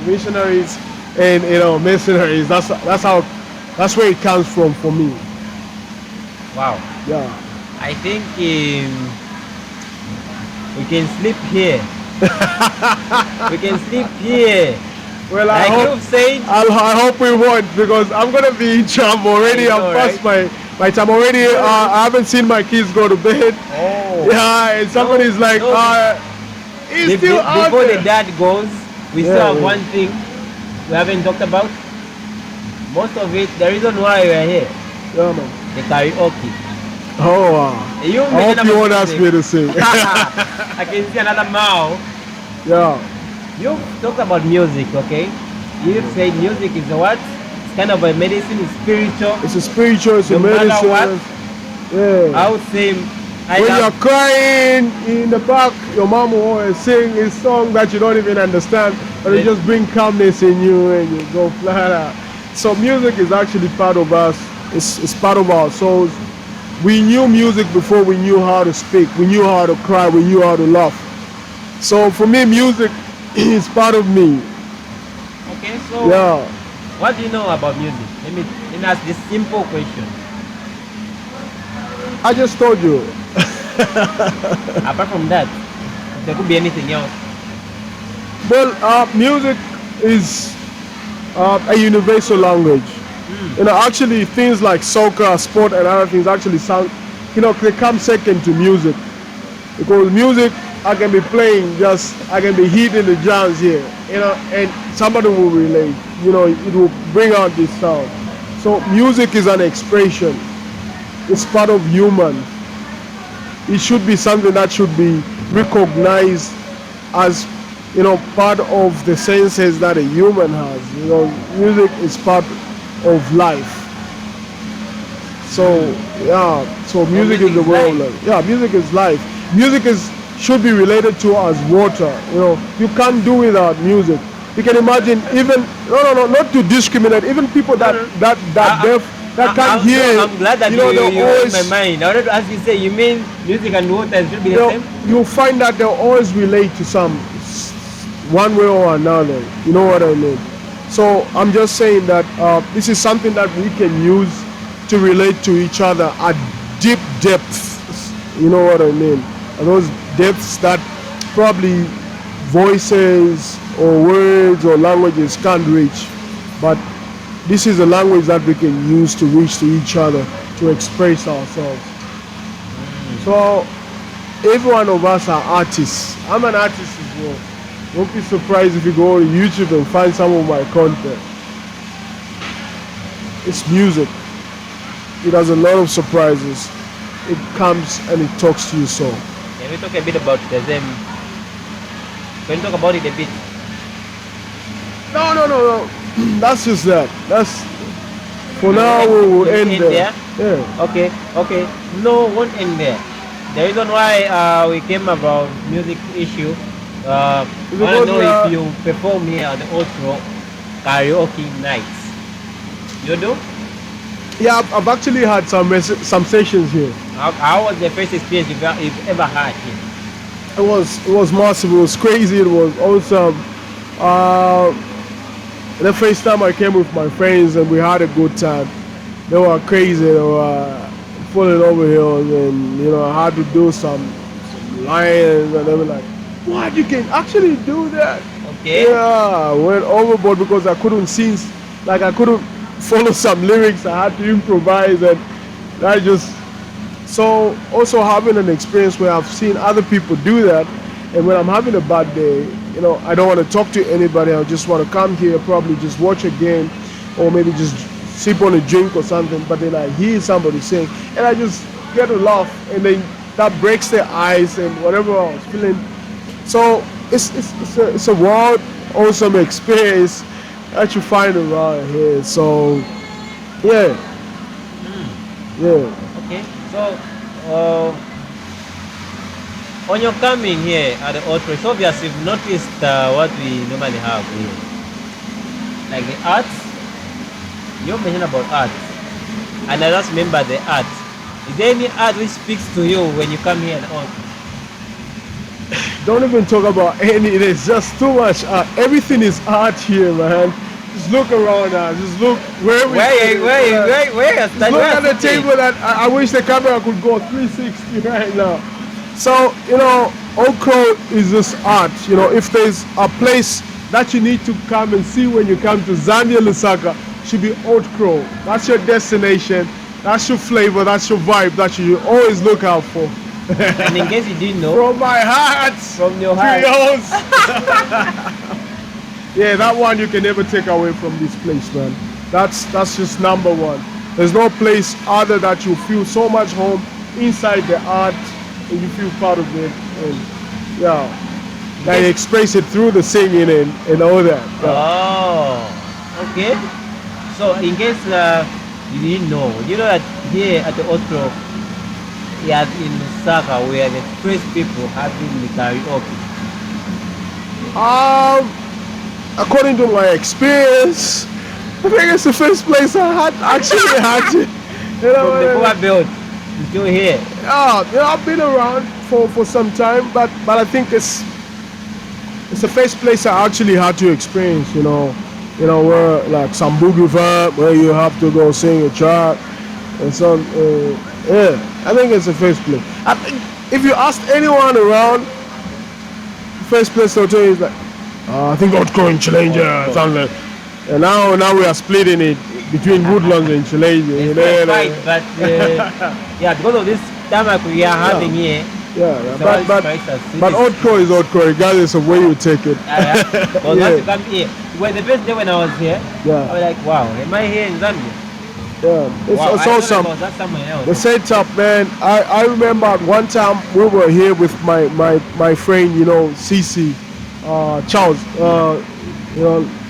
missionaries and mercenaries. That's where it comes from for me. Wow. Yeah. I think we can sleep here. We can sleep here. Well, Like you've said. I hope we won't because I'm gonna be in trouble already. I know, I'm past my time already. I haven't seen my kids go to bed. Oh. Yeah, and somebody's like, he's still out before there. the dad goes, we still have one thing we haven't talked about. Most of it, the reason why we're here, Yeah, man. the karaoke. Oh, wow. You I hope you won't ask me to sing. I can see another mouth. Yeah. You talked about music, okay? You said music is a what? It's kind of a medicine, it's spiritual. It's a spiritual, it's a No matter medicine. what, Yeah. I would say When you're crying in the back, your mom will always sing a song that you don't even understand, but it just brings calmness in you and you go flat out. So music is actually part of us. It's part of our souls. We knew music before we knew how to speak. We knew how to cry. We knew how to laugh. So for me, music is part of me. Okay, so Yeah. what do you know about music? Let me ask this simple question. I just told you. Apart from that, there could be anything else. Well, music is a universal language. Actually things like soccer, sport and other things actually sound, they come second to music. Because music, I can be playing I can be hitting the drums here, and somebody will relate, it will bring out this sound. So music is an expression. It's part of human. It should be something that should be recognized as part of the senses that a human has. Music is part of life. So music is the way of life. Yeah, music is life. Music should be related to as water. You can't do without music. You can imagine even not to discriminate, even people that deaf, that can't hear. I'm glad that you in my mind. I wanted to ask you, say you mean music and water should be the same? You'll find that they'll always relate to one way or another. You know what I mean? So I'm just saying that this is something that we can use to relate to each other at deep depths. You know what I mean? And those depths that probably voices or words or languages can't reach. But this is a language that we can use to reach to each other, to express ourselves. So every one of us are artists. I'm an artist as well. Don't be surprised if you go to YouTube and find some of my content. It's music. It has a lot of surprises. It comes and it talks to you so. Can we talk a bit about the them? Can you talk about it a bit? No. That's just that. That's for now. We will end there. Yeah. Okay. No, won't end there. The reason why we came about music issue, I want to know if you perform here at the Old Crow karaoke nights. You do? Yeah, I've actually had some sessions here. How was the first experience you've ever had here? It was massive. It was crazy. It was awesome. The first time I came with my friends and we had a good time. They were crazy. They were falling over hills, and I had to do some lines, and they were like, "What? You can actually do that?" Okay. Yeah, I went overboard because I couldn't sing. Like I couldn't follow some lyrics. I had to improvise, and I just so also having an experience where I've seen other people do that, and when I'm having a bad day, I don't want to talk to anybody. I just want to come here, probably just watch a game, or maybe just sip on a drink or something. But then I hear somebody sing, and I just get a laugh, and then that breaks their ice and whatever I was feeling. So it's a wild, awesome experience that you find around here. So yeah. Okay, so on your coming here at the Old Crow, it's obvious you've noticed what we normally have here, like the arts. You mentioned about art, and I just remember the art. Is there any art which speaks to you when you come here at all? Don't even talk about any. There's just too much art. Everything is art here, man. Just look around us. Just look where we. Where? Just look at the table. That I wish the camera could go 360 right now. So Old Crow is this art. If there's a place that you need to come and see when you come to Zambia, Lusaka, should be Old Crow. That's your destination. That's your flavor. That's your vibe that you always look out for. And in case you didn't know, from my heart, from your heart, yeah, that one you can never take away from this place, man. That's just number one. There's no place other that you feel so much home inside the art, and you feel part of it. And yeah, I express it through the singing and all that. Yeah. Oh, okay. So in case you didn't know, that here at the Old Crow, in Lusaka, we are the first people having the karaoke. According to my experience, I think it's the first place I actually had to. From the Boa Belt until here. I've been around for some time, but I think it's the first place I actually had to experience. Where like some boogie vibe, where you have to go sing a track and some. I think it's the first place. I think if you ask anyone around, the first place they'll tell you is like, I think Old Crow and Chilenja, something like. And now we are splitting it between Woodlands and Chilenja. But because of this tarmac we are having here. But Old Crow is Old Crow, regardless of where you take it. Once you come here, the first day when I was here, I was like, wow, am I here in Zambia? Yeah, it's awesome. The The setup, man. I remember at one time we were here with my friend, CC, Charles,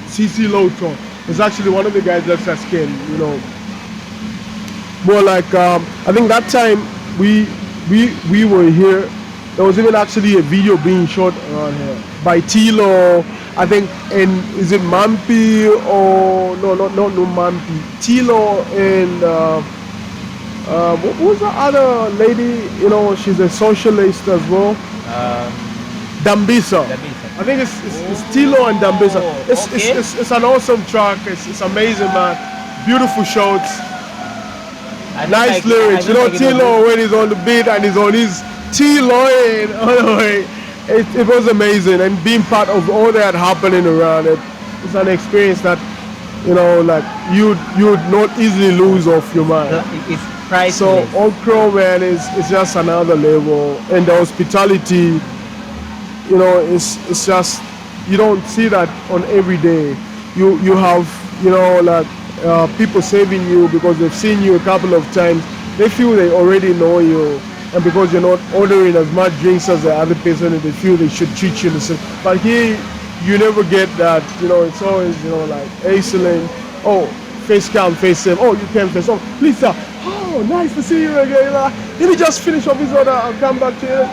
CC Loto. It's actually one of the guys that just came, More like, I think that time we were here. There was even actually a video being shot around here by Tilo. I think, is it Mampi or no Mampi, Tilo and what was the other lady? She's a socialist as well. Dambisa. I think it's Tilo and Dambisa. It's an awesome track. It's amazing, man. Beautiful shots. Nice lyrics. You know, Tilo when he's on the beat and he's on his Tilo all the way. It was amazing, and being part of all that happening around it, it's an experience that, you know, like you'd not easily lose off your mind. It's priceless. So Old Crow, man, is just another level, and the hospitality, you know, it's just, you don't see that on every day. You have, you know, like people saving you because they've seen you a couple of times. They feel they already know you, and because you're not ordering as much drinks as the other person, they feel they should treat you the same. But here, you never get that. You know, it's always, you know, like excellent. Oh, face cam, face him. Oh, you came face. Oh, please, sir. Oh, nice to see you again. Let me just finish off his order. I'll come back to you.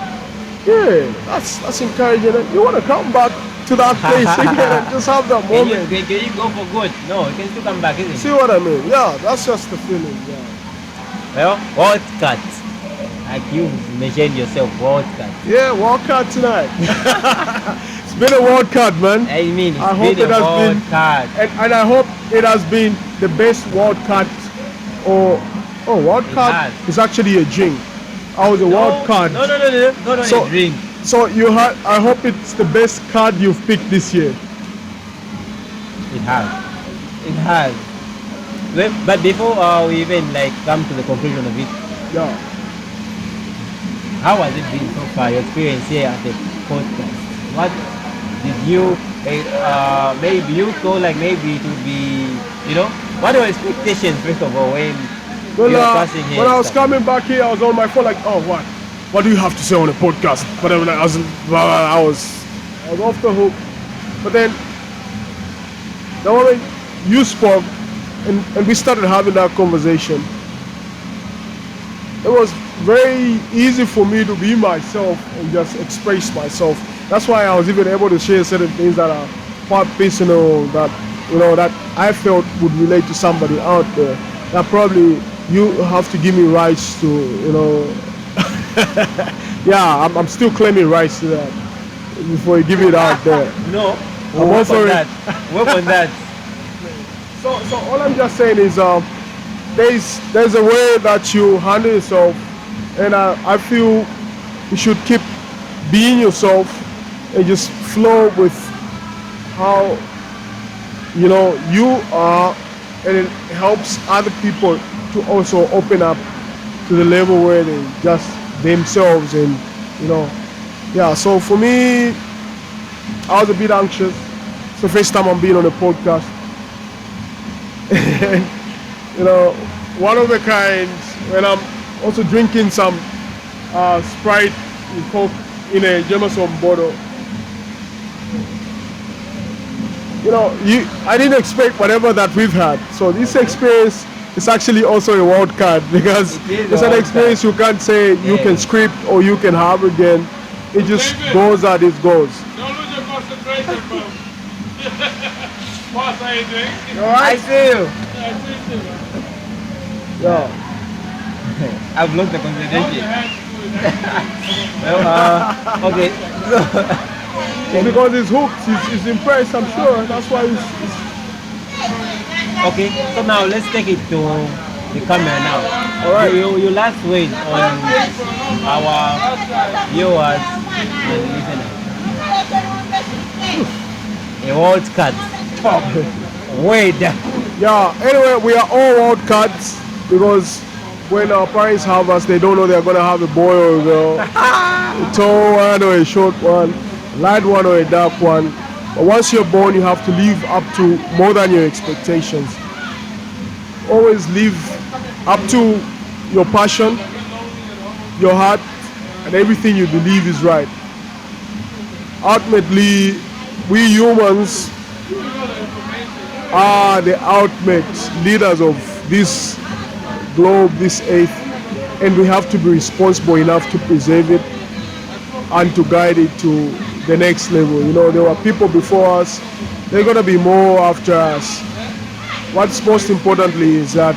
Yeah, that's encouraging. You want to come back to that place again and just have that moment. Can you go for good? No, you can still come back, isn't it? See what I mean? Yeah, that's just the feeling. Yeah. Well, Wildcat. Like you mentioned yourself, Wildcat. Yeah, Wildcat tonight. It's been a Wildcat, man. I mean, I hope it has been, and I hope it has been the best Wildcat. Wildcat is actually a drink. I was a Wildcat. No, So, a drink. So I hope it's the best card you've picked this year. It has. Well, but before we even like come to the conclusion of it, Yeah. how has it been so far? Your experience here at the podcast. What did you maybe you thought like maybe it would be, you know, what are your expectations first of all when you were passing here? When I was coming back here, I was on my phone like, oh, what do you have to say on the podcast? But I was off the hook. But then the moment you spoke and we started having that conversation, it was very easy for me to be myself and just express myself. That's why I was even able to share certain things that are quite personal, that, you know, that I felt would relate to somebody out there. That probably you have to give me rights to, you know. Yeah, I'm still claiming rights to that before you give it out there. No, work on that. Work on that. So all I'm just saying is there's a way that you handle yourself, and I feel you should keep being yourself and just flow with how, you know, you are, and it helps other people to also open up to the level where they just themselves, and, you know, yeah. So for me, I was a bit anxious. It's the first time I'm being on a podcast. And, you know, one of the kinds, when I'm also drinking some Sprite and Coke in a Jameson bottle. You know, I didn't expect whatever that we've had. So this experience is actually also a Wildcat, because it's an experience you can't say you can script or you can have again. It just goes as it goes. Don't lose your concentration, bro. Boss, how you doing? I see you. I see you, man. Yeah. I've lost the concentration. Well, okay. It's because he's hooked, he's impressed, I'm sure. That's why he's Okay, so now let's take it to the camera now. all right. You last word on our viewers and listeners. A Wildcat. Wait. Yeah, anyway, we are all Wildcats, because when our parents have us, they don't know they're going to have a boy or a girl, a tall one or a short one, a light one or a dark one. But once you're born, you have to live up to more than your expectations. Always live up to your passion, your heart, and everything you believe is right. Ultimately, we humans are the ultimate leaders of this globe, this earth, and we have to be responsible enough to preserve it and to guide it to the next level. You know, there were people before us, they're going to be more after us. What's most importantly is that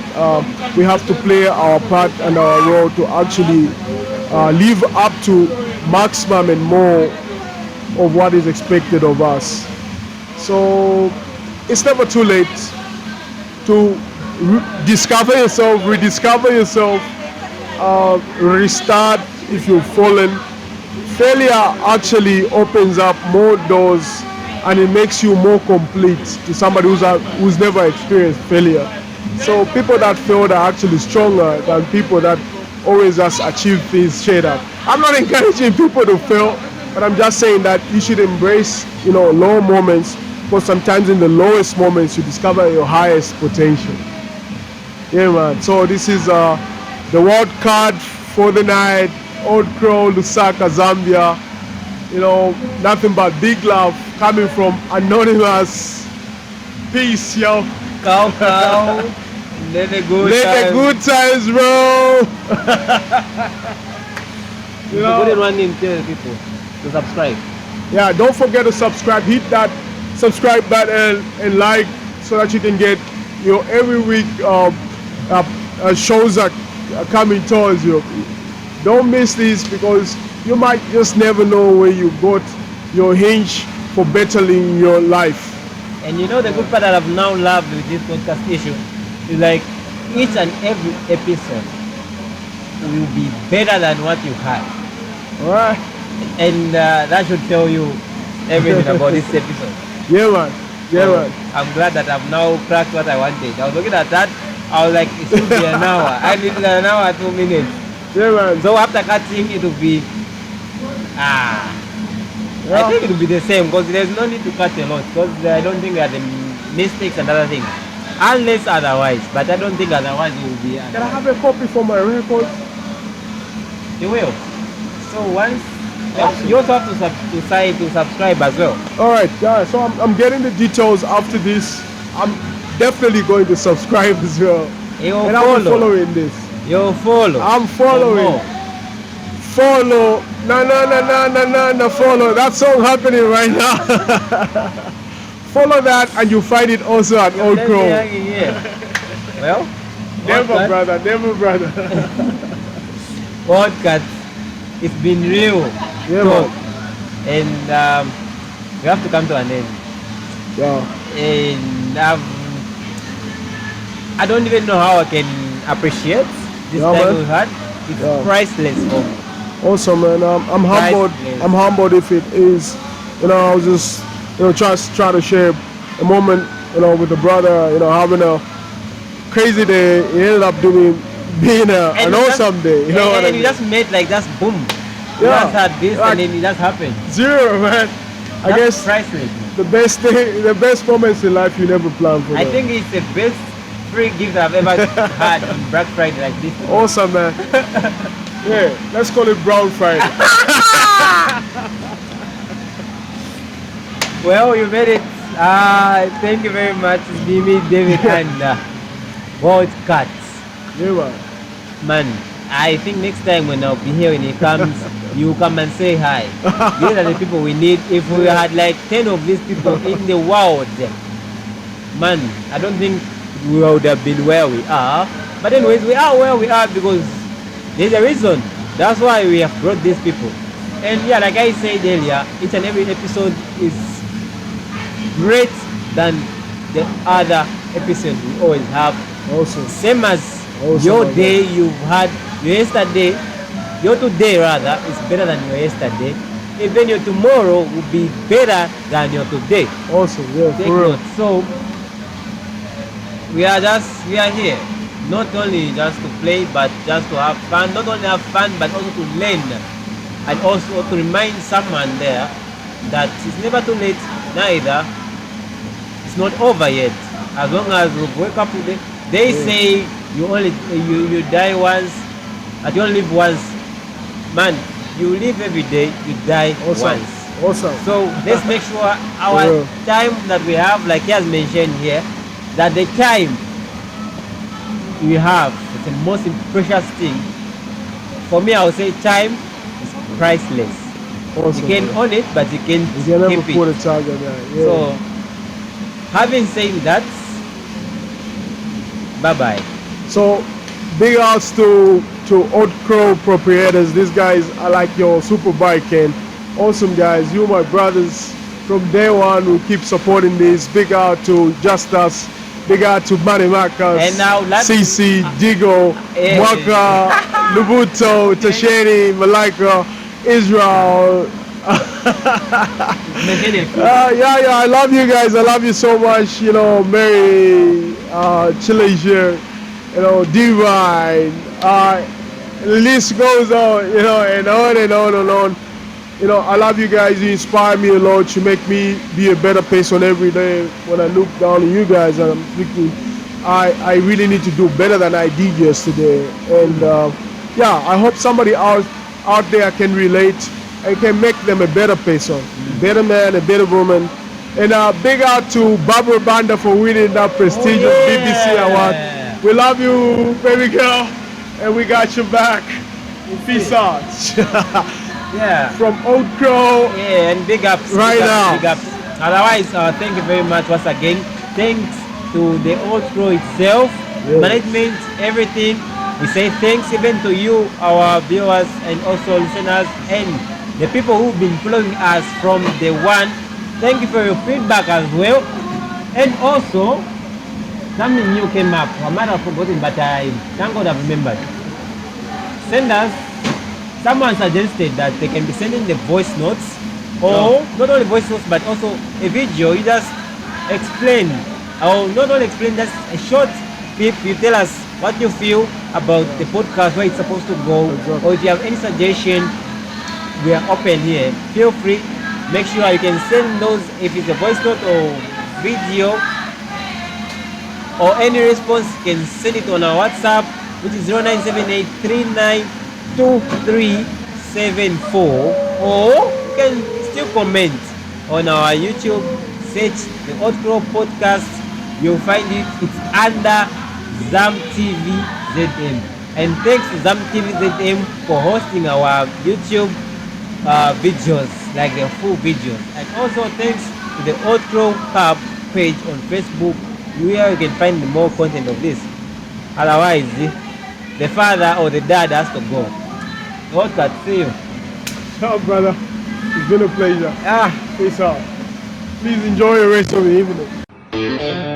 we have to play our part and our role to actually live up to maximum and more of what is expected of us. So it's never too late to discover yourself, rediscover yourself, restart if you've fallen. Failure actually opens up more doors and it makes you more complete to somebody who's never experienced failure. So people that failed are actually stronger than people that always just achieve things straight up. I'm not encouraging people to fail, but I'm just saying that you should embrace, low moments, because sometimes in the lowest moments you discover your highest potential. Yeah, man. So this is the Wildcat for the night, Old Crow, Lusaka, Zambia. Nothing but big love coming from Anonymous. Peace, yo. Caw-Caw Let the good Let the good times roll. You put it one name, tell people to subscribe. Yeah, don't forget to subscribe. Hit that subscribe button and like so that you can get every week shows are coming towards you. Don't miss these because you might just never know where you got your hinge for bettering your life. And the good part that I've now loved with this podcast issue is like each and every episode will be better than what you had. Alright. And that should tell you everything about this episode. Yeah, man. Yeah, man. I'm glad that I've now cracked what I wanted. I was looking at that, I was like, it should be an hour. I need an hour, 2 minutes. Yeah, man. So after cutting, it will be, I think it will be the same because there's no need to cut a lot because I don't think there are the mistakes and other things. Unless otherwise, but I don't think otherwise it will be. Can I have a copy for my records? You will. So once, you also have to sign to subscribe as well. Alright, guys. So I'm getting the details after this. I'm definitely going to subscribe as well. You'll and I'm following this. You'll follow. I'm following. Follow. No, follow. That song happening right now. Follow that and you'll find it also at Old Crow. Well, Never, brother. Podcast, it's been real. Yeah, talk. man. And we have to come to an end. Yeah. And I don't even know how I can appreciate this time we had. It's priceless for me. Awesome, man. I'm humbled. I'm humbled if it is. I was just try to share a moment with the brother. Having a crazy day. He ended up being an awesome day. You know what I mean? You just made like just boom. You Yeah. just had this and then it just happened. Zero, man. I That's guess priceless. the best thing, the best moments in life you never plan for. I think it's the best free gift I've ever had on Black Friday like this. Awesome, man. Yeah, let's call it Brown Friday. Well, you made it. Thank you very much. It's me, David, and Wildcat. Yeah, man. Man, I think next time when I'll be here when he comes, you come and say hi. These are the people we need. If we had like 10 of these people in the world, man, I don't think we would have been where we are. But anyways, we are where we are because there's a reason. That's why we have brought these people. And yeah, like I said earlier, each and every episode is great than the other episodes we always have. Awesome. Same as Awesome, your man. day you've had, your yesterday, your today rather is better than your yesterday. Even your tomorrow will be better than your today. Awesome. Yeah, Take for real. note. So we are here not only just to play but just to have fun. Not only have fun but also to learn and also to remind someone there that it's never too late neither. It's not over yet. As long as we wake up today, they say you die once, and you only live once. Man, you live every day, you die once. Awesome. So let's make sure our time that we have, like he has mentioned here, that the time we have is the most precious thing. For me, I would say time is priceless. Awesome. You can own it, but you can never keep put it. a tag on that. Yeah. So, having said that, bye-bye. So, big outs to Old Crow proprietors. These guys are like your super bike, and Awesome, guys. You my brothers from day one who keep supporting this. Big out to Just Us. Big out to Manny Marcus, And now let's- CC, Digo, Hey. Mwaka, Lubuto, Tasheni, Malika, Israel. Yeah, I love you guys. I love you so much. You know, Mary, Chilesia, you know, Divine. The list goes on, you know, and on and on and on. You know, I love you guys. You inspire me a lot. You make me be a better person every day. When I look down at you guys and I'm thinking, I really need to do better than I did yesterday. And yeah, I hope somebody out there can relate and can make them a better person, better man, a better woman. And big out to Barbara Banda for winning that prestigious BBC award. We love you, baby girl, and we got your back. Peace out. Yeah. From Old Crow. Yeah, and big ups. Right big ups, now. Big ups. Otherwise, thank you very much once again. Thanks to the Old Crow itself, Yes. management, everything. We say thanks even to you, our viewers and also listeners, and the people who've been following us from day one. Thank you for your feedback as well. And also, something new came up. I might have forgotten, but I thank God I've remembered. Send us. Someone suggested that they can be sending the voice notes, or not only voice notes but also a video. You just explain, or not only explain, just a short clip. You tell us what you feel about the podcast, where it's supposed to go, Exactly. or if you have any suggestion, we are open here. Feel free. Make sure you can send those if it's a voice note or video, or any response. You can send it on our WhatsApp, which is 0978392374, or you can still comment on our YouTube. Search the Old Crow Podcast. You'll find it. It's under Zam TV ZM. And thanks to Zam TV ZM for hosting our YouTube videos, like the full videos. And also thanks to the Old Crow Hub page on Facebook, where you can find more content of this. Otherwise, the father or the dad has to go. Wildcat, see you. Ciao, brother. It's been a pleasure. Ah. Peace out. Please enjoy the rest of the evening.